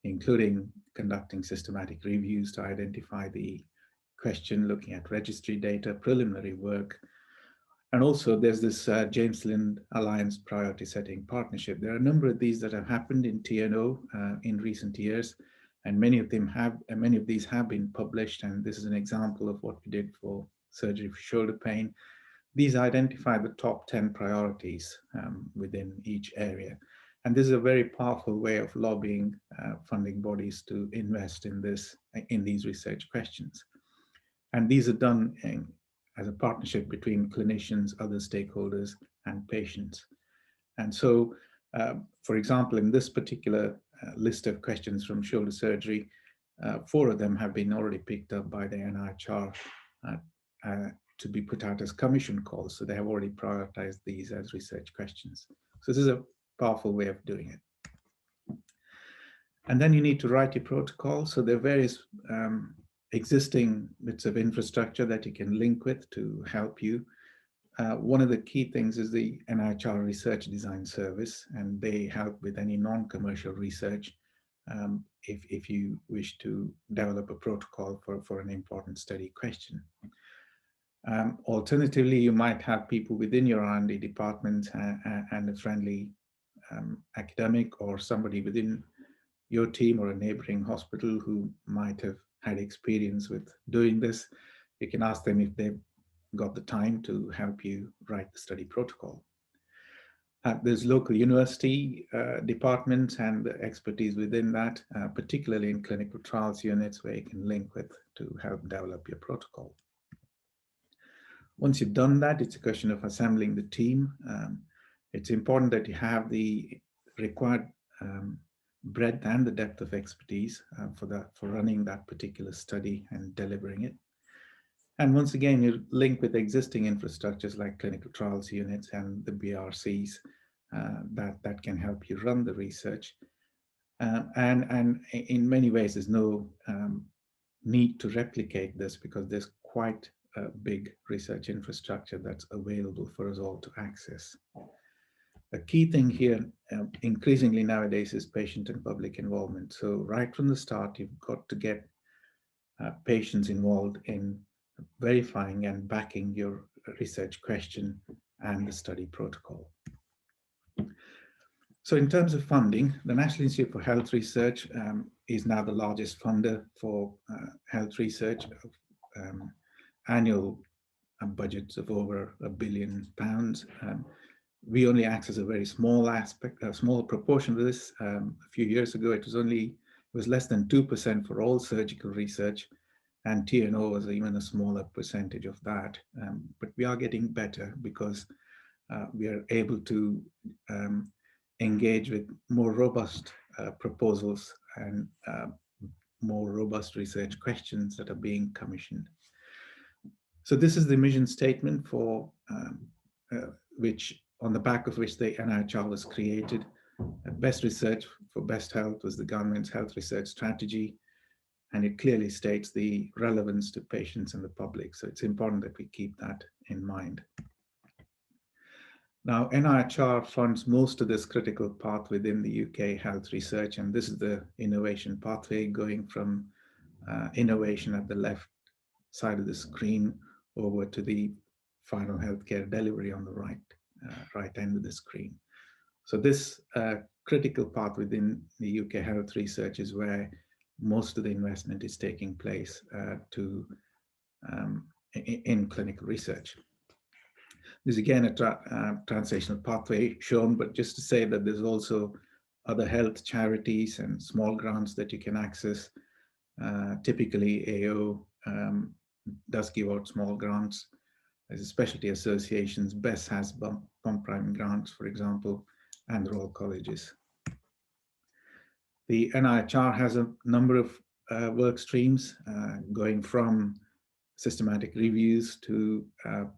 [SPEAKER 8] including conducting systematic reviews to identify the question, looking at registry data, preliminary work. And also there's this James Lind Alliance Priority Setting Partnership. There are a number of these that have happened in TNO in recent years, and many of these have been published, and this is an example of what we did for surgery for shoulder pain. These identify the top 10 priorities within each area. And this is a very powerful way of lobbying funding bodies to invest in these research questions. And these are done as a partnership between clinicians, other stakeholders, and patients. And so, for example, in this particular list of questions from shoulder surgery, 4 of them have been already picked up by the NIHR to be put out as commission calls. So they have already prioritized these as research questions. So this is a powerful way of doing it. And then you need to write your protocol. So there are various existing bits of infrastructure that you can link with to help you. One of the key things is the NIHR Research Design Service, and they help with any non-commercial research if you wish to develop a protocol for an important study question. Alternatively, you might have people within your R&D department and a friendly academic or somebody within your team or a neighboring hospital who might have had experience with doing this. You can ask them if they've got the time to help you write the study protocol. There's local university departments and the expertise within that, particularly in clinical trials units where you can link with to help develop your protocol. Once you've done that, it's a question of assembling the team. It's important that you have the required breadth and the depth of expertise for running that particular study and delivering it. And once again, you link with existing infrastructures like clinical trials units and the BRCs that can help you run the research. And in many ways, there's no need to replicate this because there's quite a big research infrastructure that's available for us all to access. A key thing here, increasingly nowadays, is patient and public involvement. So right from the start, you've got to get patients involved in verifying and backing your research question and the study protocol. So in terms of funding, the National Institute for Health Research is now the largest funder for health research. Annual budgets of over £1 billion. We only access a very small aspect, a small proportion of this. A few years ago, it was less than 2% for all surgical research, and TNO was even a smaller percentage of that. But we are getting better because we are able to engage with more robust proposals and more robust research questions that are being commissioned. So this is the mission statement for on the back of which the NIHR was created. Best research for best health was the government's health research strategy, and it clearly states the relevance to patients and the public. So it's important that we keep that in mind. Now, NIHR funds most of this critical path within the UK health research, and this is the innovation pathway going from innovation at the left side of the screen over to the final healthcare delivery on the right end of the screen. So this critical path within the UK health research is where most of the investment is taking place in clinical research. There's again a translational pathway shown, but just to say that there's also other health charities and small grants that you can access. Typically AO does give out small grants. There's specialty associations. BESS has bump prime grants, for example, and the Royal Colleges. The NIHR has a number of work streams going from systematic reviews to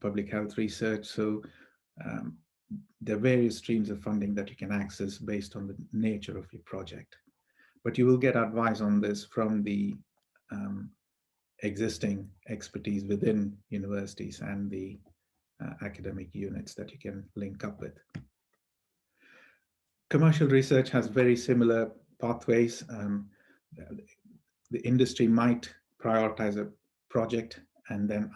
[SPEAKER 8] public health research. So there are various streams of funding that you can access based on the nature of your project. But you will get advice on this from the existing expertise within universities and the academic units that you can link up with. Commercial research has very similar pathways. The industry might prioritize a project and then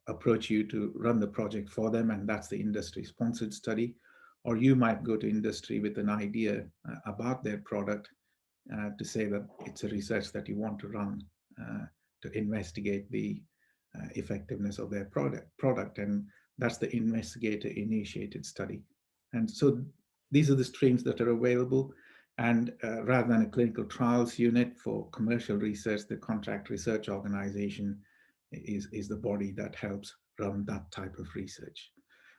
[SPEAKER 8] approach you to run the project for them, and that's the industry-sponsored study. Or you might go to industry with an idea about their product to say that it's a research that you want to run to investigate the effectiveness of their product, and that's the investigator-initiated study. And so these are the streams that are available. And rather than a clinical trials unit for commercial research, the contract research organization is the body that helps run that type of research.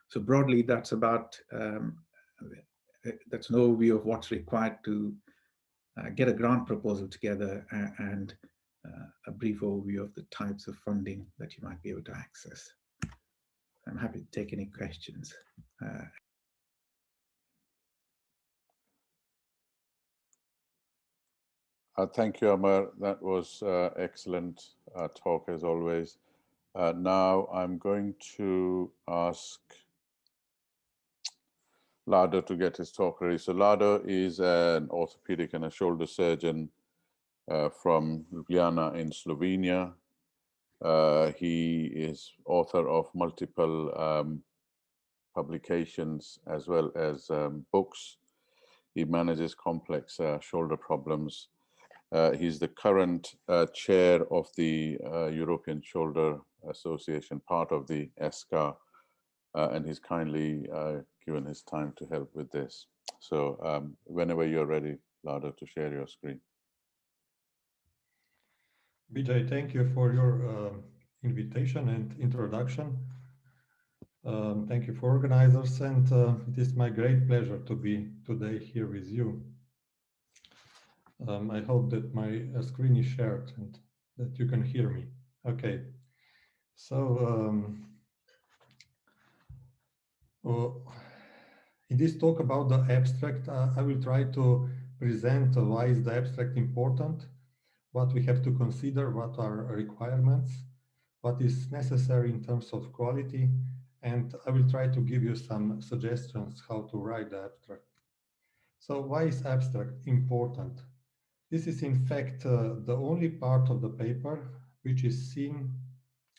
[SPEAKER 8] So broadly, that's about, that's an overview of what's required to get a grant proposal together and a brief overview of the types of funding that you might be able to access. I'm happy to take any questions.
[SPEAKER 1] Thank you, Amar. That was excellent talk as always. Now I'm going to ask Lado to get his talk ready. So Lado is an orthopedic and a shoulder surgeon from Ljubljana in Slovenia. He is author of multiple publications as well as books. He manages complex shoulder problems. He's the current chair of the European Shoulder Association, part of the ESCA, and he's kindly given his time to help with this. So whenever you're ready, Lado, to share your screen.
[SPEAKER 9] Vijay, thank you for your invitation and introduction. Thank you for organizers, and it is my great pleasure to be today here with you. I hope that my screen is shared and that you can hear me. Okay, so in this talk about the abstract, I will try to present why is the abstract important, what we have to consider, what are requirements, what is necessary in terms of quality, and I will try to give you some suggestions how to write the abstract. So why is abstract important? This is in fact the only part of the paper which is seen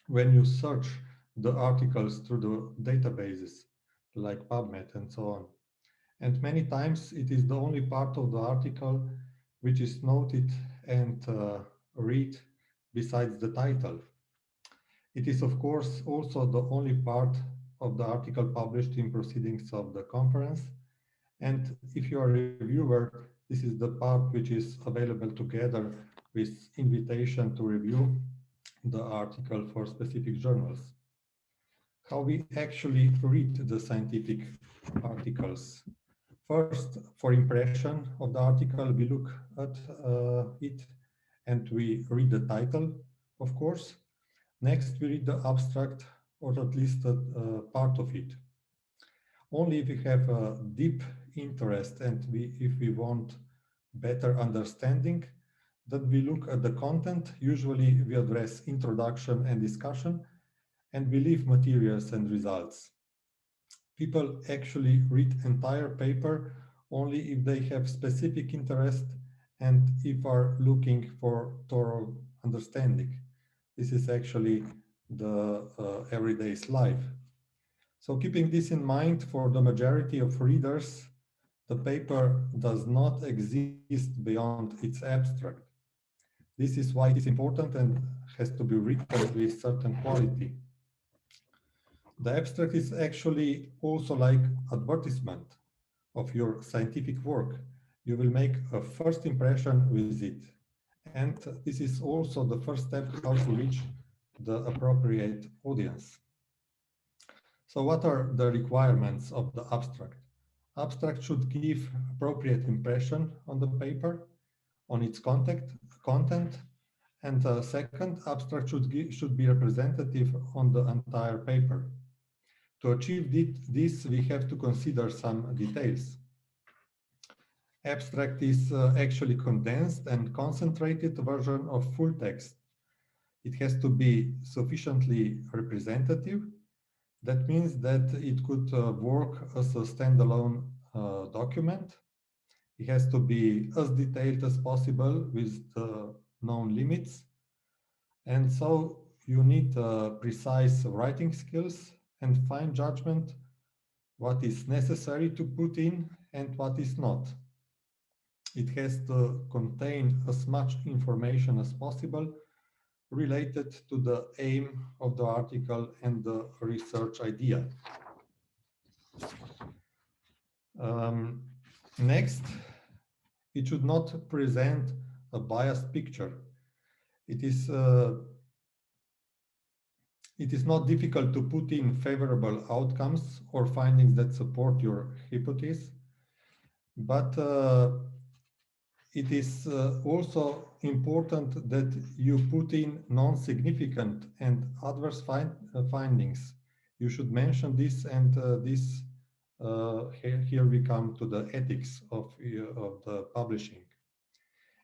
[SPEAKER 9] when you search the articles through the databases like PubMed and so on. And many times it is the only part of the article which is noted and read besides the title. It is of course also the only part of the article published in proceedings of the conference. And if you are a reviewer, this is the part which is available together with invitation to review the article for specific journals. How we actually read the scientific articles. First, for impression of the article, we look at it and we read the title, of course. Next, we read the abstract, or at least a part of it. Only if we have a deep interest and if we want better understanding, then we look at the content. Usually we address introduction and discussion, and we leave materials and results. People actually read entire paper only if they have specific interest and if are looking for thorough understanding. This is actually the everyday's life. So keeping this in mind, for the majority of readers, the paper does not exist beyond its abstract. This is why it is important and has to be written with certain quality. The abstract is actually also like advertisement of your scientific work. You will make a first impression with it. And this is also the first step how to reach the appropriate audience. So what are the requirements of the abstract? Abstract should give appropriate impression on the paper, on its content, and second, abstract should be representative on the entire paper. To achieve this, we have to consider some details. Abstract is actually condensed and concentrated version of full text. It has to be sufficiently representative. That means that it could work as a standalone document. It has to be as detailed as possible with the known limits. And so you need precise writing skills and fine judgment, what is necessary to put in and what is not. It has to contain as much information as possible related to the aim of the article and the research idea. Next, it should not present a biased picture. It is not difficult to put in favorable outcomes or findings that support your hypothesis, but it is also important that you put in non-significant and adverse findings. You should mention this, and here we come to the ethics of the publishing.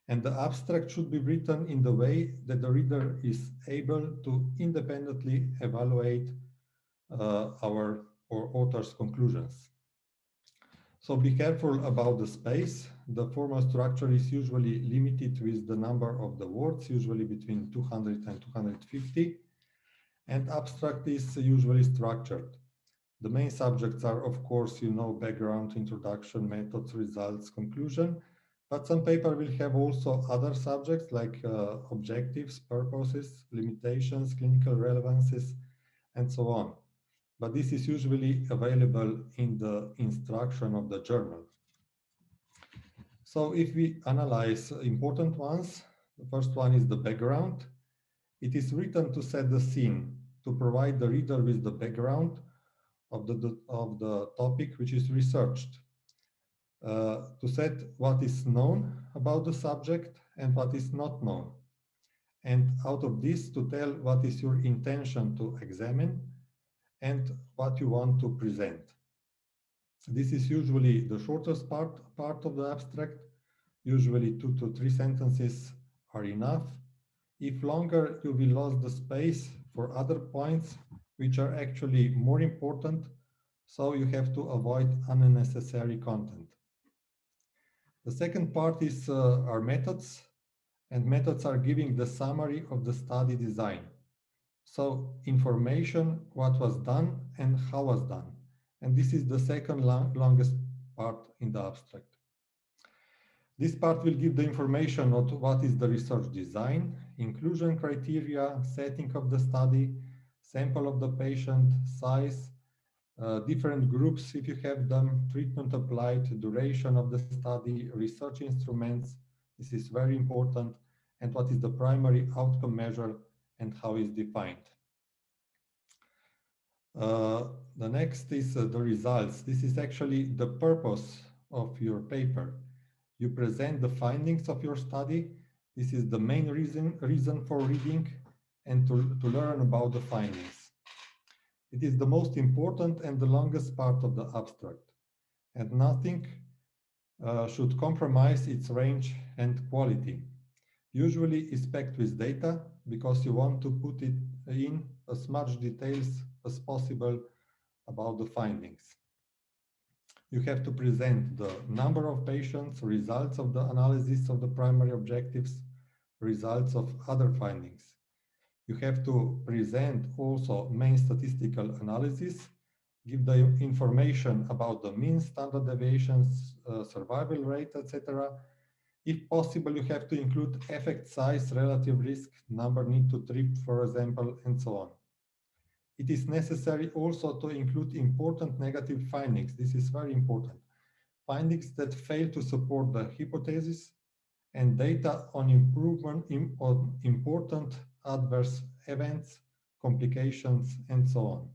[SPEAKER 9] And the abstract should be written in the way that the reader is able to independently evaluate our author's conclusions. So be careful about the space. The formal structure is usually limited with the number of the words, usually between 200 and 250. And abstract is usually structured. The main subjects are, of course, background, introduction, methods, results, conclusion. But some paper will have also other subjects like objectives, purposes, limitations, clinical relevances, and so on. But this is usually available in the instruction of the journal. So if we analyze important ones, the first one is the background. It is written to set the scene, to provide the reader with the background of the topic which is researched, to set what is known about the subject and what is not known, and out of this to tell what is your intention to examine and what you want to present. This is usually the shortest part of the abstract. Usually 2 to 3 sentences are enough. If longer, you will lose the space for other points which are actually more important, so you have to avoid unnecessary content. The second part is our methods, and methods are giving the summary of the study design. So information, what was done and how was done. And this is the second longest part in the abstract. This part will give the information on what is the research design, inclusion criteria, setting of the study, sample of the patient, size, different groups if you have them, treatment applied, duration of the study, research instruments. This is very important. And what is the primary outcome measure and how is defined. The next is the results. This is actually the purpose of your paper. You present the findings of your study. This is the main reason for reading and to learn about the findings. It is the most important and the longest part of the abstract, and nothing should compromise its range and quality. Usually it's packed with data because you want to put it in as much details as possible about the findings. You have to present the number of patients, results of the analysis of the primary objectives, results of other findings. You have to present also main statistical analysis, give the information about the mean standard deviations, survival rate, etc. If possible, you have to include effect size, relative risk, number need to trip, for example, and so on. It is necessary also to include important negative findings. This is very important. Findings that fail to support the hypothesis and data on improvement on important adverse events, complications, and so on.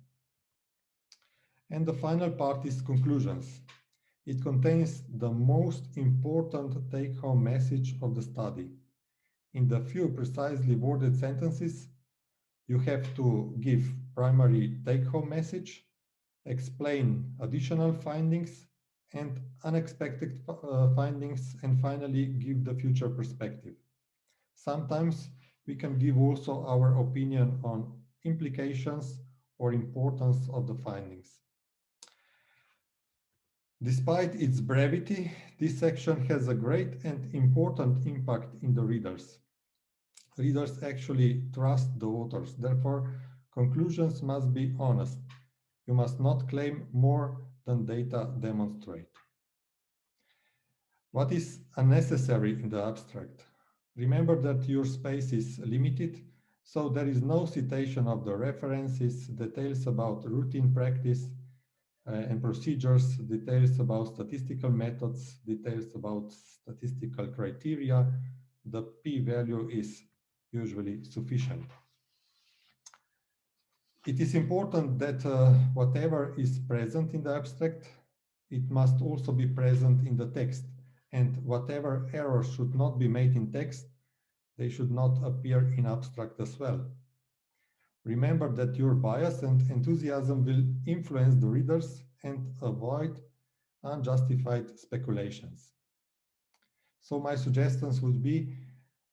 [SPEAKER 9] And the final part is conclusions. It contains the most important take-home message of the study. In the few precisely worded sentences, you have to give primary take-home message, explain additional findings and unexpected findings, and finally give the future perspective. Sometimes we can give also our opinion on implications or importance of the findings. Despite its brevity, this section has a great and important impact in the readers. Readers actually trust the authors, therefore conclusions must be honest. You must not claim more than data demonstrate. What is unnecessary in the abstract? Remember that your space is limited, so there is no citation of the references, details about routine practice and procedures, details about statistical methods, details about statistical criteria. The p-value is usually sufficient. It is important that whatever is present in the abstract, it must also be present in the text, and whatever errors should not be made in text, they should not appear in abstract as well. Remember that your bias and enthusiasm will influence the readers and avoid unjustified speculations. So my suggestions would be: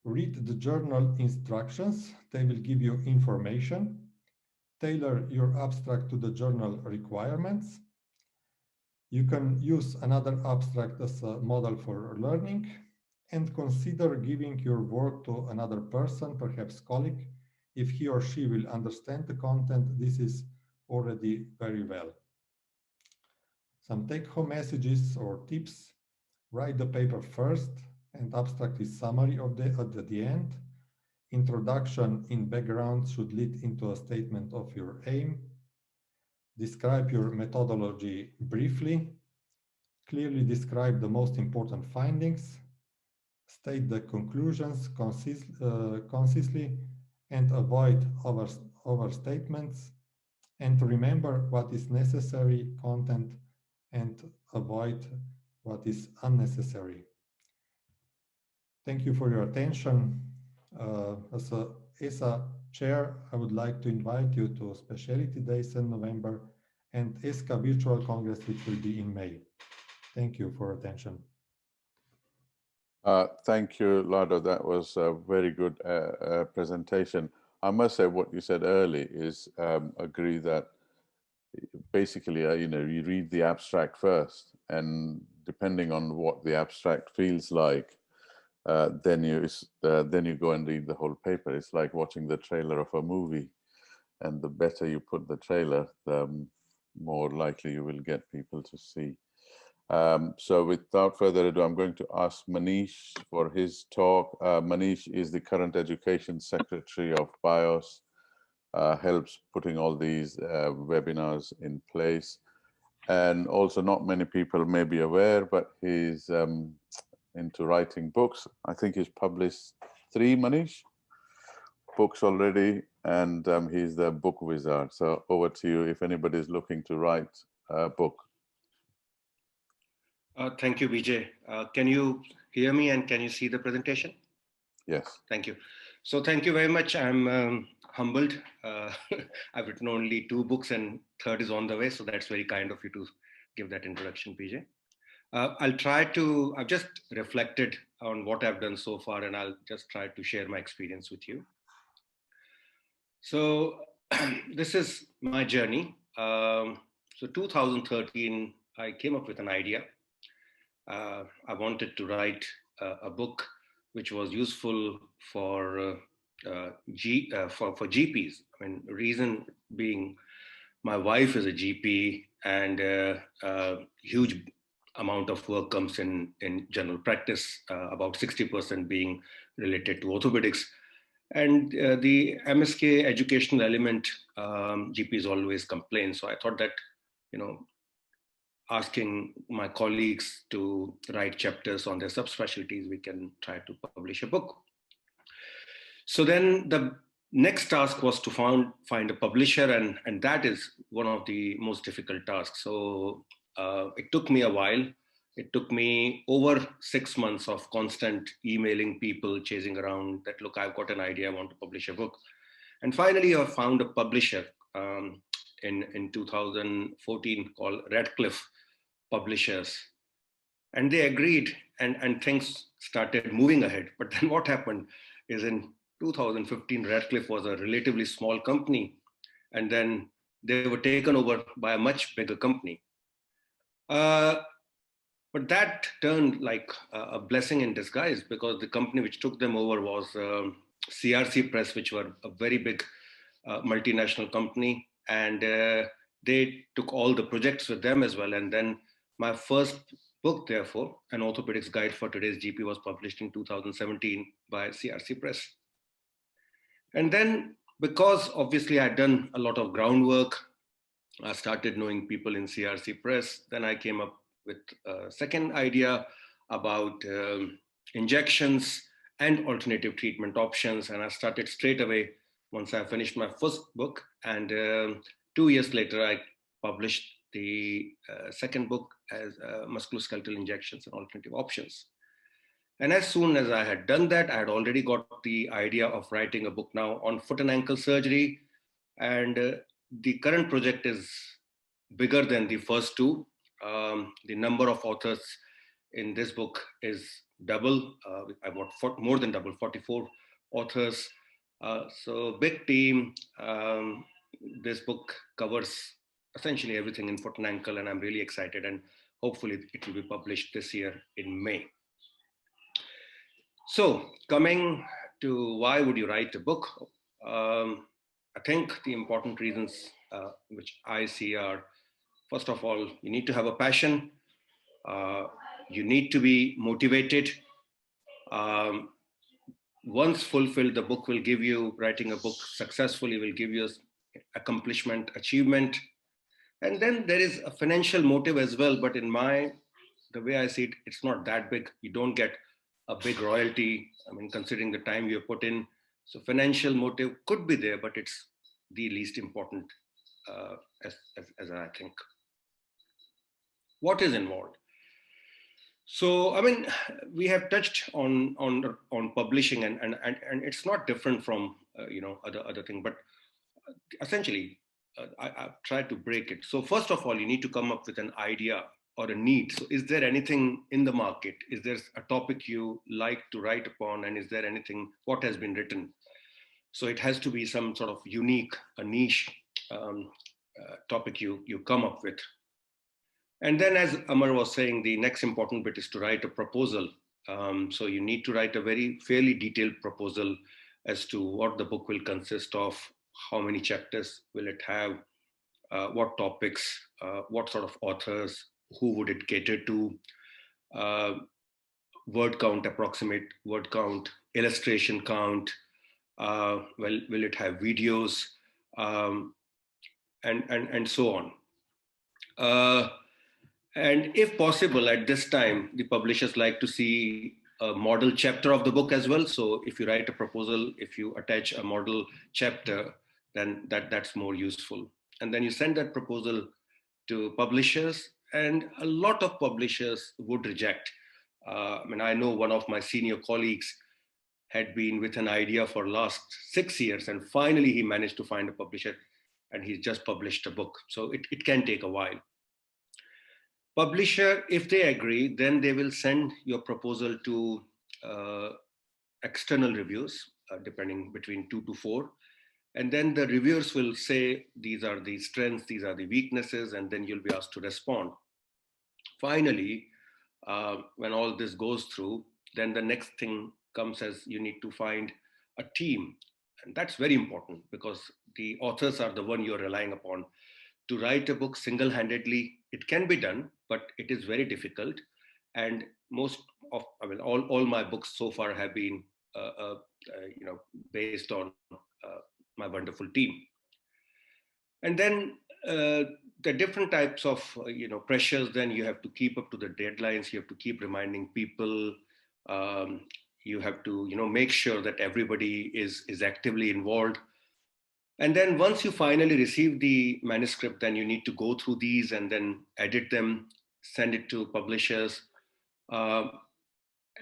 [SPEAKER 9] read the journal instructions, they will give you information. Tailor your abstract to the journal requirements. You can use another abstract as a model for learning, and consider giving your work to another person, perhaps colleague. If he or she will understand the content, this is already very well. Some take-home messages or tips: write the paper first and abstract is summary of at the end. Introduction in background should lead into a statement of your aim. Describe your methodology briefly. Clearly describe the most important findings. State the conclusions concisely and avoid overstatements. and to remember what is necessary content and avoid what is unnecessary. Thank you for your attention. As a ESA chair, I would like to invite you to Specialty Days in November and ESCA Virtual Congress, which will be in May. Thank you for attention.
[SPEAKER 1] Thank you, Lado. That was a very good presentation. I must say what you said early is agree that basically, you read the abstract first, and depending on what the abstract feels like, then you go and read the whole paper. It's like watching the trailer of a movie, and the better you put the trailer, the more likely you will get people to see. So without further ado, I'm going to ask Manish for his talk. Manish is the current Education Secretary of BIOS, helps putting all these webinars in place. And also not many people may be aware, but he's into writing books. I think he's published 3, Manish, books already, and he's the book wizard. So over to you if anybody's looking to write a book.
[SPEAKER 10] Thank you, Vijay. Can you hear me and can you see the presentation?
[SPEAKER 1] Yes.
[SPEAKER 10] Thank you. So thank you very much. I'm humbled. I've written only 2 books and third is on the way. So that's very kind of you to give that introduction, Vijay. I've just reflected on what I've done so far, and I'll just try to share my experience with you. So this is my journey. So 2013, I came up with an idea. I wanted to write a book which was useful for GPs. I mean, reason being, my wife is a GP, and a huge amount of work comes in general practice, about 60% being related to orthopedics. And the MSK educational element, GPs always complain. So I thought that, asking my colleagues to write chapters on their subspecialties, we can try to publish a book. So then the next task was to find a publisher, and that is one of the most difficult tasks. So it took me a while. It took me over 6 months of constant emailing people, chasing around that, look, I've got an idea, I want to publish a book. And finally, I found a publisher in 2014 called Radcliffe Publishers. And they agreed, and things started moving ahead. But then what happened is in 2015, Radcliffe was a relatively small company, and then they were taken over by a much bigger company. But that turned like a blessing in disguise, because the company which took them over was CRC Press, which were a very big multinational company. And they took all the projects with them as well. And then my first book, therefore, An Orthopedics Guide for Today's GP, was published in 2017 by CRC Press. And then, because obviously I'd done a lot of groundwork, I started knowing people in CRC Press. Then I came up with a second idea about injections and alternative treatment options. And I started straight away once I finished my first book. And 2 years later, I published the second book as musculoskeletal injections and alternative options. And as soon as I had done that, I had already got the idea of writing a book now on foot and ankle surgery. And the current project is bigger than the first 2. The number of authors in this book is double. I want more than double, 44 authors. So big team. This book covers essentially everything in foot and ankle, and I'm really excited, and hopefully it will be published this year in May. So coming to why would you write a book? I think the important reasons which I see are, first of all, you need to have a passion. You need to be motivated. Once fulfilled, the book will give you, writing a book successfully will give you accomplishment, achievement. And then there is a financial motive as well. But the way I see it, it's not that big. You don't get a big royalty. I mean, considering the time you put in. So financial motive could be there, but it's the least important as I think. What is involved? So, I mean, we have touched on publishing, and it's not different from other thing, but essentially, I've tried to break it. So, first of all, you need to come up with an idea or a need. So, is there anything in the market? Is there a topic you like to write upon, and is there anything what has been written? So, it has to be some sort of unique, a niche topic you come up with. And then, as Amar was saying, the next important bit is to write a proposal. So you need to write a fairly detailed proposal as to what the book will consist of, how many chapters will it have, what topics, what sort of authors, who would it cater to, word count, approximate word count, illustration count, will it have videos, and so on. And if possible, at this time, the publishers like to see a model chapter of the book as well. So if you write a proposal, if you attach a model chapter, then that's more useful. And then you send that proposal to publishers, and a lot of publishers would reject. I mean, I know one of my senior colleagues had been with an idea for last 6 years, and finally he managed to find a publisher, and he's just published a book. So it can take a while. Publisher, if they agree, then they will send your proposal to external reviews, depending between 2 to 4. And then the reviewers will say, these are the strengths, these are the weaknesses, and then you'll be asked to respond. Finally, when all this goes through, then the next thing comes as you need to find a team. And that's very important because the authors are the one you're relying upon. To write a book single-handedly, it can be done, but it is very difficult. And all my books so far have been, based on my wonderful team. And then the different types of, pressures. Then you have to keep up to the deadlines. You have to keep reminding people. You have to, make sure that everybody is actively involved. And then once you finally receive the manuscript, then you need to go through these and then edit them, send it to publishers. Then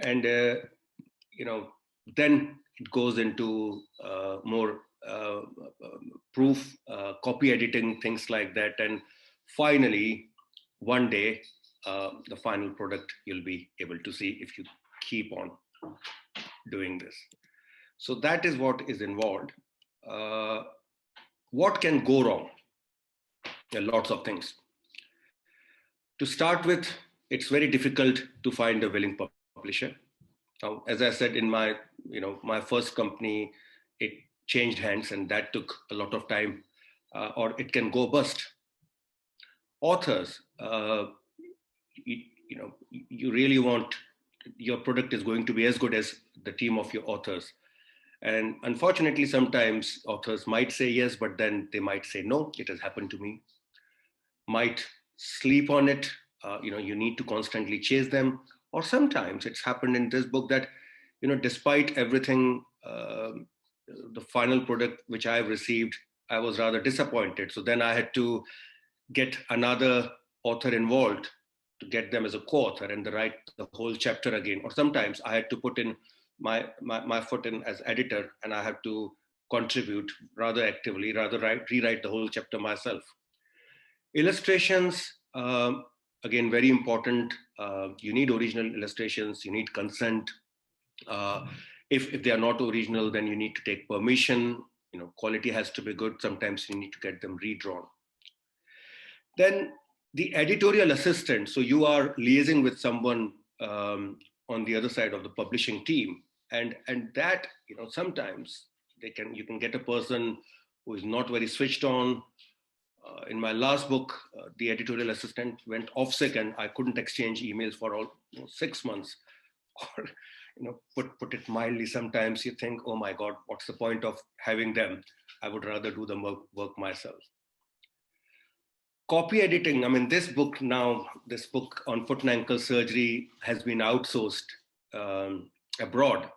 [SPEAKER 10] it goes into more proof, copy editing, things like that. And finally, one day, the final product you'll be able to see if you keep on doing this. So that is what is involved. What can go wrong? There are lots of things. To start with, it's very difficult to find a willing publisher. Now, as I said, in my first company, it changed hands, and that took a lot of time, or it can go bust. Authors, you really want your product is going to be as good as the team of your authors. And unfortunately, sometimes authors might say yes, but then they might say no. It has happened to me. Might sleep on it. You need to constantly chase them. Or sometimes it's happened in this book that, despite everything, the final product which I've received, I was rather disappointed. So then I had to get another author involved to get them as a co-author and write the whole chapter again. Or sometimes I had to put in my foot in as editor, and I have to contribute rather actively, rewrite the whole chapter myself. Illustrations, again, very important. You need original illustrations, you need consent. If they are not original, then you need to take permission. Quality has to be good. Sometimes you need to get them redrawn. Then the editorial assistant. So you are liaising with someone on the other side of the publishing team. And that, sometimes you can get a person who is not very switched on. In my last book, the editorial assistant went off sick and I couldn't exchange emails for all 6 months. Or, put it mildly, sometimes you think, oh my God, what's the point of having them? I would rather do the work myself. Copy editing. I mean, this book on foot and ankle surgery has been outsourced abroad.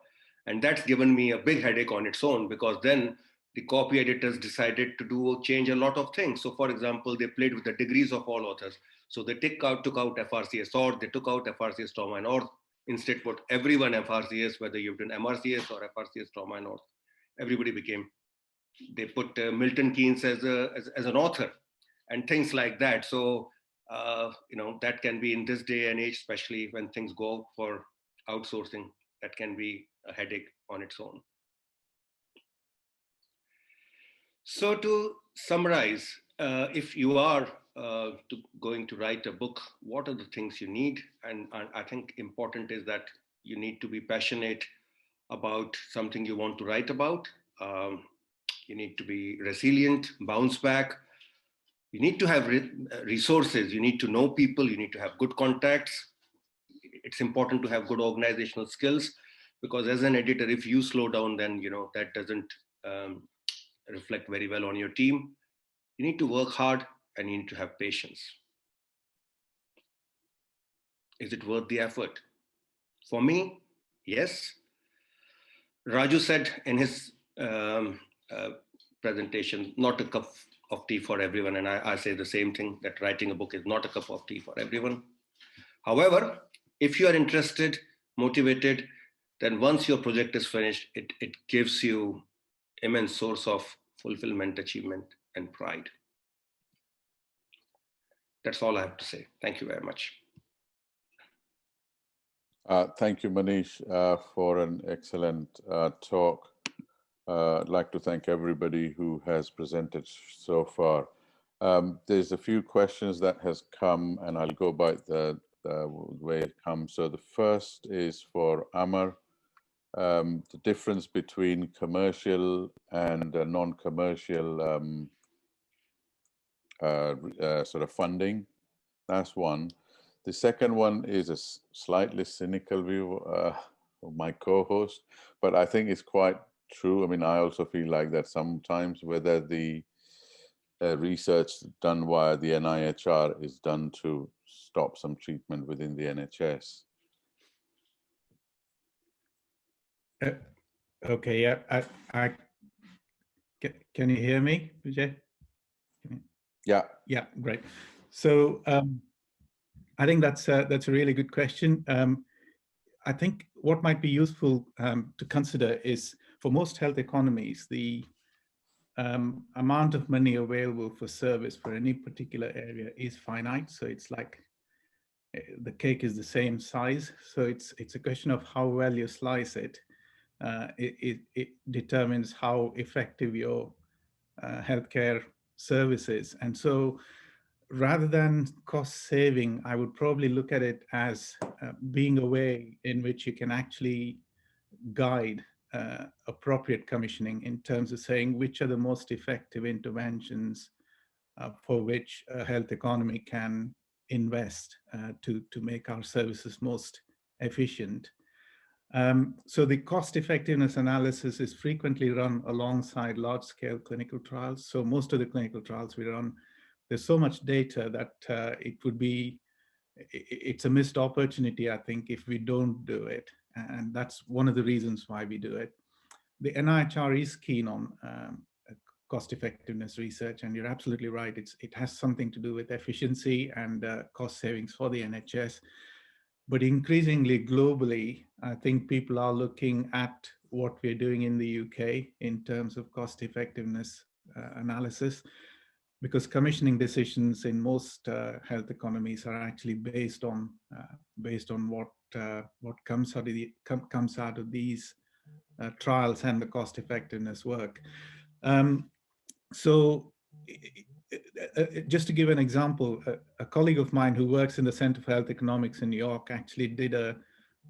[SPEAKER 10] And that's given me a big headache on its own, because then the copy editors decided to change a lot of things. So for example, they played with the degrees of all authors. So they took out FRCS, or they took out FRCS trauma and orth, instead put everyone FRCS, whether you've done MRCS or FRCS trauma and orth. Everybody became, they put Milton Keynes as an author and things like that. So, that can be in this day and age, especially when things go out for outsourcing, that can be a headache on its own. So to summarize, if you are going to write a book, what are the things you need? And I think important is that you need to be passionate about something you want to write about. You need to be resilient, bounce back. You need to have resources. You need to know people. You need to have good contacts. It's important to have good organizational skills, because as an editor, if you slow down, then that doesn't reflect very well on your team. You need to work hard and you need to have patience. Is it worth the effort? For me, yes. Raju said in his presentation, not a cup of tea for everyone. And I say the same thing, that writing a book is not a cup of tea for everyone. However, if you are interested, motivated, then once your project is finished, it gives you immense source of fulfillment, achievement, and pride. That's all I have to say. Thank you very much.
[SPEAKER 1] Thank you, Manish, for an excellent talk. I'd like to thank everybody who has presented so far. There's a few questions that has come, and I'll go by the way it comes. So the first is for Amar. The difference between commercial and non-commercial sort of funding. That's one. The second one is a slightly cynical view of my co-host, but I think it's quite true. I mean, I also feel like that sometimes, whether the research done via the NIHR is done to stop some treatment within the NHS.
[SPEAKER 8] Okay, yeah, can you hear me, Vijay?
[SPEAKER 1] Yeah.
[SPEAKER 8] Yeah, great. So I think that's a really good question. I think what might be useful to consider is, for most health economies, the amount of money available for service for any particular area is finite. So it's like the cake is the same size. So it's a question of how well you slice it. It determines how effective your healthcare service is. And so rather than cost saving, I would probably look at it as being a way in which you can actually guide appropriate commissioning in terms of saying which are the most effective interventions for which a health economy can invest to make our services most efficient. So the cost effectiveness analysis is frequently run alongside large-scale clinical trials. So most of the clinical trials we run, there's so much data that it's a missed opportunity, I think, if we don't do it. And that's one of the reasons why we do it. The NIHR is keen on cost effectiveness research, and you're absolutely right. It has something to do with efficiency and cost savings for the NHS. But increasingly globally, I think people are looking at what we're doing in the UK in terms of cost effectiveness analysis, because commissioning decisions in most health economies are actually based on what comes out of these trials and the cost effectiveness work. So just to give an example, a colleague of mine who works in the Center for Health Economics in New York actually did a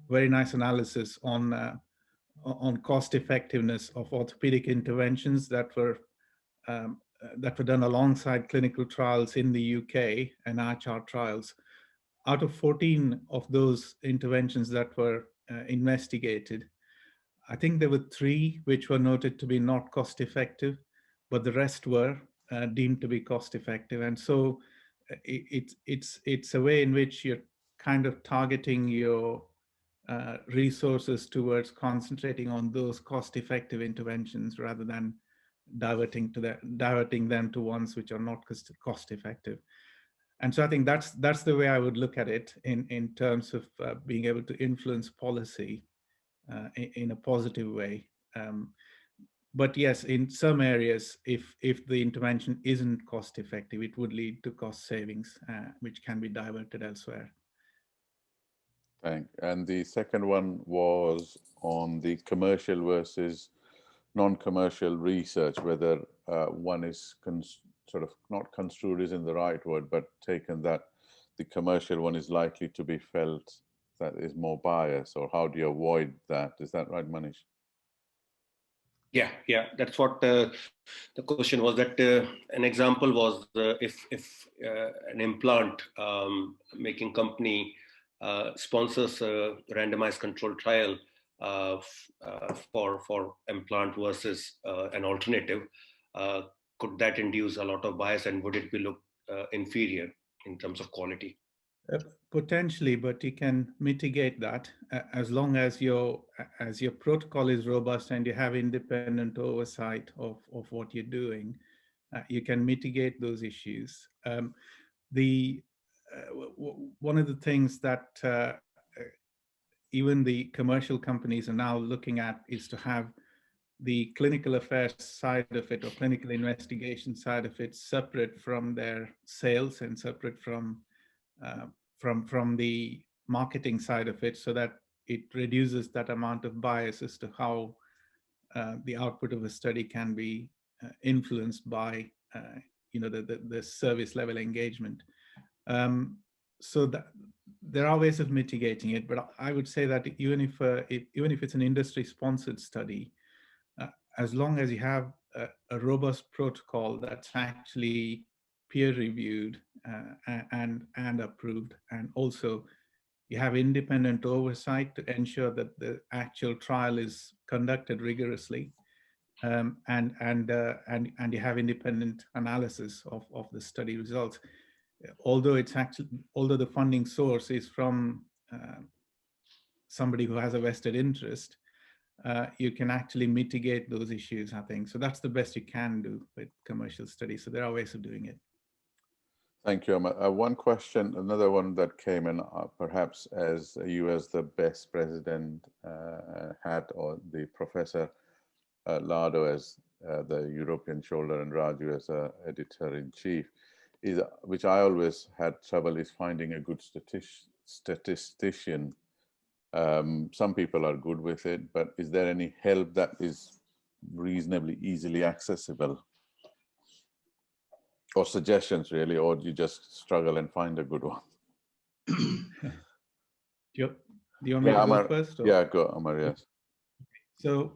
[SPEAKER 8] very nice analysis on cost effectiveness of orthopedic interventions that were done alongside clinical trials in the UK and NIHR trials. Out of 14 of those interventions that were investigated, I think there were 3 which were noted to be not cost effective, but the rest were deemed to be cost effective. And so it's a way in which you're kind of targeting your resources towards concentrating on those cost effective interventions rather than diverting them to ones which are not cost effective. And so I think that's the way I would look at it in terms of being able to influence policy in a positive way. But yes, in some areas, if the intervention isn't cost effective, it would lead to cost savings, which can be diverted elsewhere.
[SPEAKER 1] And the second one was on the commercial versus non-commercial research, whether one is sort of not construed isn't the right word, but taken that the commercial one is likely to be felt that is more biased, or how do you avoid that? Is that right, Manish?
[SPEAKER 10] Yeah, that's what the question was. That an example was if an implant making company sponsors a randomized controlled trial for implant versus an alternative, could that induce a lot of bias, and would it be look inferior in terms of quality?
[SPEAKER 8] Potentially, but you can mitigate that as long as your protocol is robust and you have independent oversight of what you're doing. You can mitigate those issues. One of the things that even the commercial companies are now looking at is to have the clinical affairs side of it, or clinical investigation side of it, separate from their sales and separate from the marketing side of it, so that it reduces that amount of bias as to how the output of a study can be influenced by the service level engagement. So that there are ways of mitigating it, but I would say that even if it's an industry sponsored study, as long as you have a robust protocol that's actually peer reviewed and approved, and also you have independent oversight to ensure that the actual trial is conducted rigorously, and you have independent analysis of the study results. Although the funding source is from somebody who has a vested interest, you can actually mitigate those issues, I think. So that's the best you can do with commercial studies. So there are ways of doing it.
[SPEAKER 1] Thank you. One question, another one that came in, perhaps as you as the best president had, or the Professor Lardo as the European shoulder, and Raju as editor-in-chief, is, which I always had trouble, is finding a good statistician. Some people are good with it, but is there any help that is reasonably easily accessible? Or suggestions, really, or you just struggle and find a good one?
[SPEAKER 8] Do you want me to go first? Or?
[SPEAKER 1] Yeah, go, Amar, yes.
[SPEAKER 8] So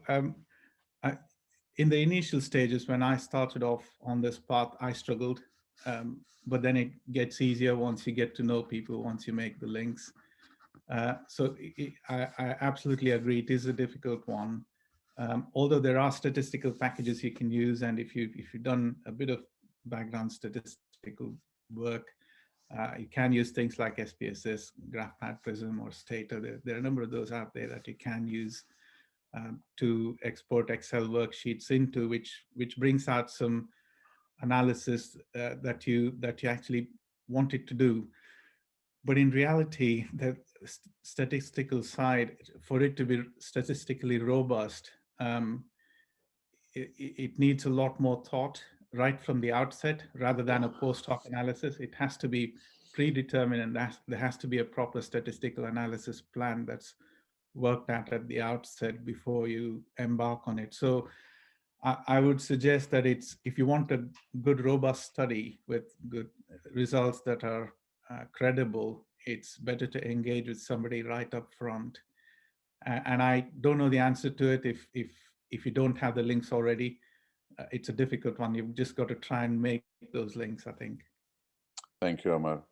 [SPEAKER 8] in the initial stages, when I started off on this path, I struggled, but then it gets easier once you get to know people, once you make the links. So I absolutely agree, it is a difficult one. Although there are statistical packages you can use, and if you've done a bit of background statistical work, you can use things like SPSS, GraphPad, Prism, or Stata. There are a number of those out there that you can use to export Excel worksheets into, which brings out some analysis that you actually wanted to do. But in reality, the statistical side, for it to be statistically robust, it needs a lot more thought right from the outset, rather than a post hoc analysis. It has to be predetermined, and there has to be a proper statistical analysis plan that's worked out at the outset before you embark on it. So I would suggest that if you want a good, robust study with good results that are credible, it's better to engage with somebody right up front. And I don't know the answer to it. If you don't have the links already, it's a difficult one. You've just got to try and make those links, I think.
[SPEAKER 1] Thank you, Amar.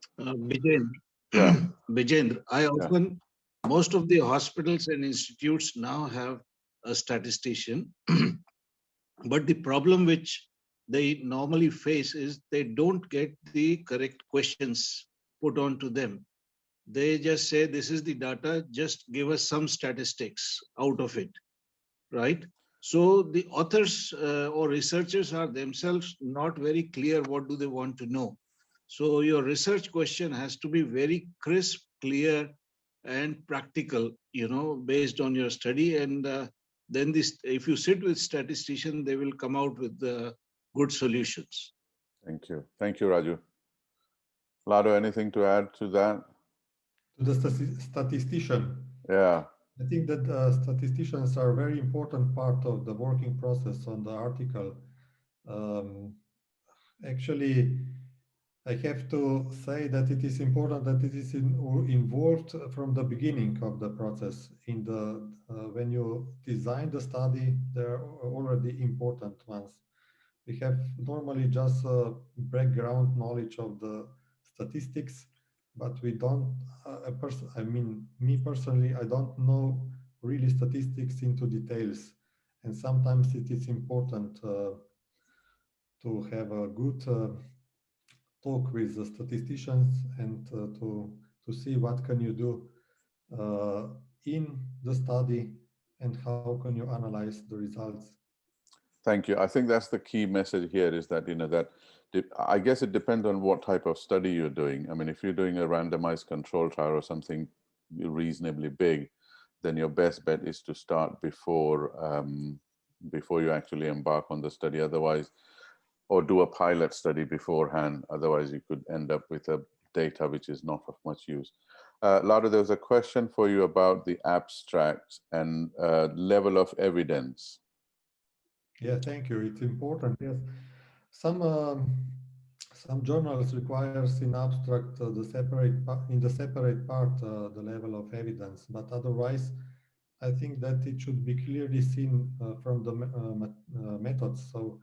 [SPEAKER 11] Bijendra, I often, most of the hospitals and institutes now have a statistician, but the problem which they normally face is they don't get the correct questions put on to them. They just say, this is the data, just give us some statistics out of it, right? So the authors or researchers are themselves not very clear what do they want to know. So your research question has to be very crisp, clear, and practical, based on your study. And then if you sit with statisticians, they will come out with good solutions.
[SPEAKER 1] Thank you. Thank you, Raju. Lado, anything to add to that?
[SPEAKER 9] To the statistician.
[SPEAKER 1] Yeah.
[SPEAKER 9] I think that statisticians are a very important part of the working process on the article. Actually, I have to say that it is important that it is involved from the beginning of the process. In the when you design the study, there are already important ones. We have normally just a background knowledge of the statistics, but we don't. I mean, me personally, I don't know really statistics into details, and sometimes it is important to have a good talk with the statisticians and to see what can you do in the study and how can you analyze the results.
[SPEAKER 1] Thank you. I think that's the key message here is that, I guess it depends on what type of study you're doing. I mean, if you're doing a randomized control trial or something reasonably big, then your best bet is to start before you actually embark on the study. Otherwise, or do a pilot study beforehand. Otherwise, you could end up with a data which is not of much use. Lado, there was a question for you about the abstract and level of evidence.
[SPEAKER 9] Yeah, thank you. It's important. Yes, some journals requires in abstract the separate part the level of evidence, but otherwise, I think that it should be clearly seen from the methods. So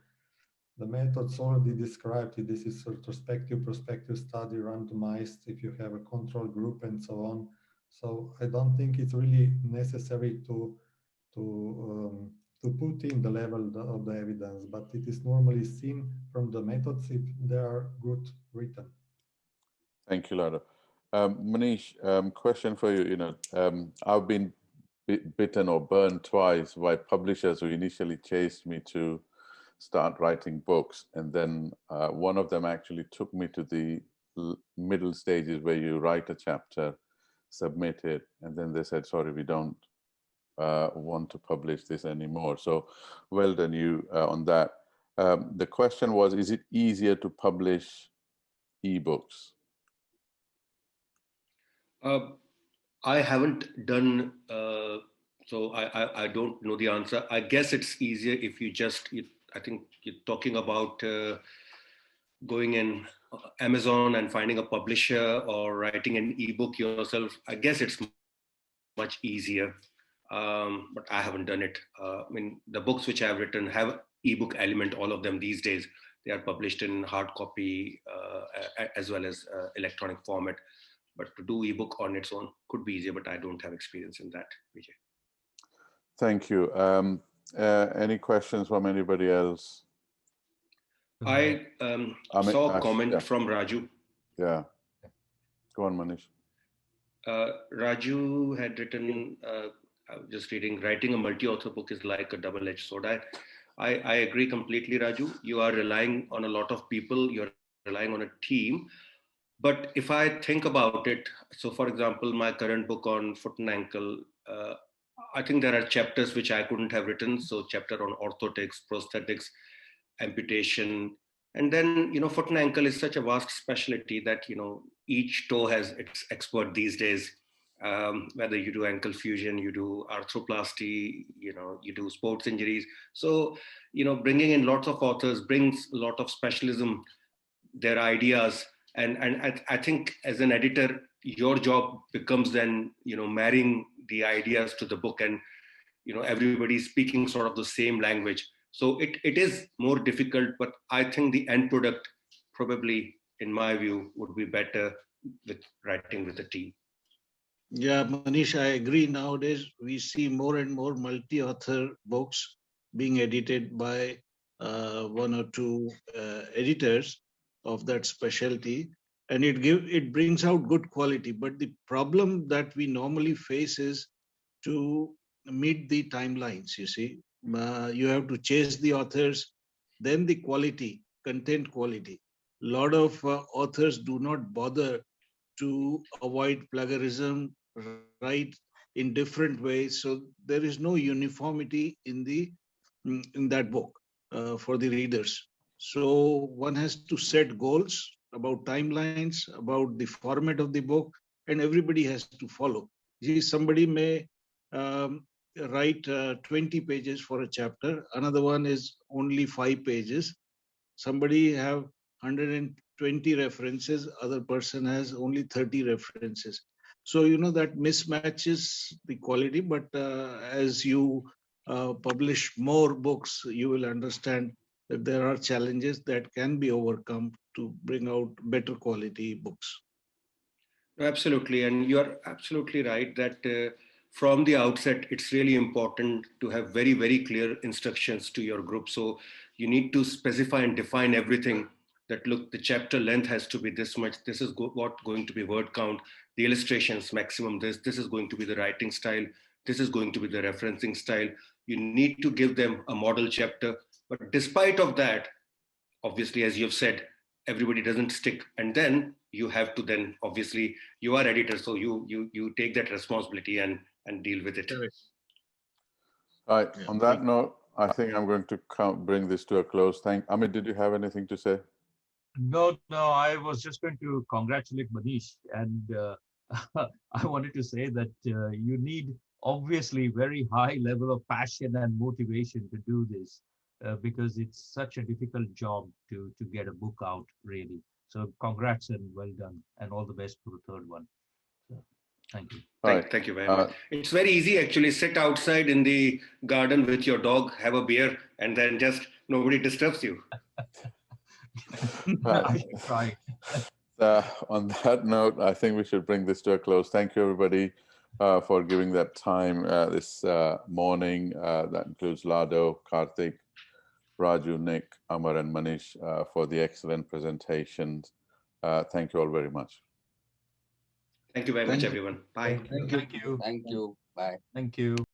[SPEAKER 9] the methods already described. This is a retrospective, prospective study, randomized, if you have a control group and so on. So I don't think it's really necessary to put in the level of the evidence, but it is normally seen from the methods if they are good written.
[SPEAKER 1] Thank you, Lado. Manish, question for you. I've been bitten or burned twice by publishers who initially chased me to start writing books, and then one of them actually took me to the middle stages where you write a chapter, submit it, and then they said, sorry, we don't want to publish this anymore. So well done you on that. The question was, is it easier to publish ebooks?
[SPEAKER 10] I haven't done, so I don't know the answer. I guess it's easier if I think you're talking about going in Amazon and finding a publisher or writing an ebook yourself. I guess it's much easier, but I haven't done it. I mean, the books which I've written have ebook element, all of them these days. They are published in hard copy as well as electronic format. But to do ebook on its own could be easier, but I don't have experience in that, Vijay.
[SPEAKER 1] Thank you. Any questions from anybody else?
[SPEAKER 10] I saw a comment from Raju.
[SPEAKER 1] Yeah. Go on, Manish.
[SPEAKER 10] Raju had written, just reading, writing a multi-author book is like a double-edged sword. I agree completely, Raju. You are relying on a lot of people. You're relying on a team. But if I think about it, so for example, my current book on foot and ankle, I think there are chapters which I couldn't have written. So chapter on orthotics, prosthetics, amputation. And then, foot and ankle is such a vast specialty that, each toe has its expert these days. Whether you do ankle fusion, you do arthroplasty, you do sports injuries. So, bringing in lots of authors brings a lot of specialism, their ideas. And I think as an editor, your job becomes then, marrying the ideas to the book and, everybody's speaking sort of the same language. So it is more difficult, but I think the end product probably, in my view, would be better with writing with a team.
[SPEAKER 11] Yeah, Manish, I agree. Nowadays, we see more and more multi-author books being edited by one or two editors of that specialty, and it brings out good quality. But the problem that we normally face is to meet the timelines. You see, you have to chase the authors. Then the quality, content quality. A lot of authors do not bother to avoid plagiarism, write in different ways. So there is no uniformity in that book for the readers. So one has to set goals about timelines, about the format of the book, and everybody has to follow. Somebody may write 20 pages for a chapter, another one is only 5 pages. Somebody have 120 references, other person has only 30 references. So, that mismatches the quality, but as you publish more books, you will understand that there are challenges that can be overcome to bring out better quality books.
[SPEAKER 10] Absolutely. And you're absolutely right that from the outset, it's really important to have very, very clear instructions to your group. So you need to specify and define everything that, look, the chapter length has to be this much. This is what going to be word count, the illustrations maximum this is going to be the writing style. This is going to be the referencing style. You need to give them a model chapter. But despite of that, obviously, as you've said, everybody doesn't stick. And then you have to then, obviously, you are editor, so you take that responsibility and deal with it.
[SPEAKER 1] Right. Yeah. On that note, I think I'm going to bring this to a close. Amit, did you have anything to say?
[SPEAKER 6] No, I was just going to congratulate Manish, and I wanted to say that you need obviously very high level of passion and motivation to do this, because it's such a difficult job to get a book out, really. So congrats and well done, and all the best for the third one. So, thank you.
[SPEAKER 10] Thank you very much. It's very easy, actually. Sit outside in the garden with your dog, have a beer, and then just nobody disturbs you.
[SPEAKER 6] I should try.
[SPEAKER 1] On that note, I think we should bring this to a close. Thank you, everybody, for giving that time this morning. That includes Lado, Karthik, Raju, Nick, Amar, and Manish for the excellent presentations. Thank you all very much.
[SPEAKER 10] Thank you very much, everyone. Bye.
[SPEAKER 6] Thank you.
[SPEAKER 2] Thank you. Bye.
[SPEAKER 6] Thank you.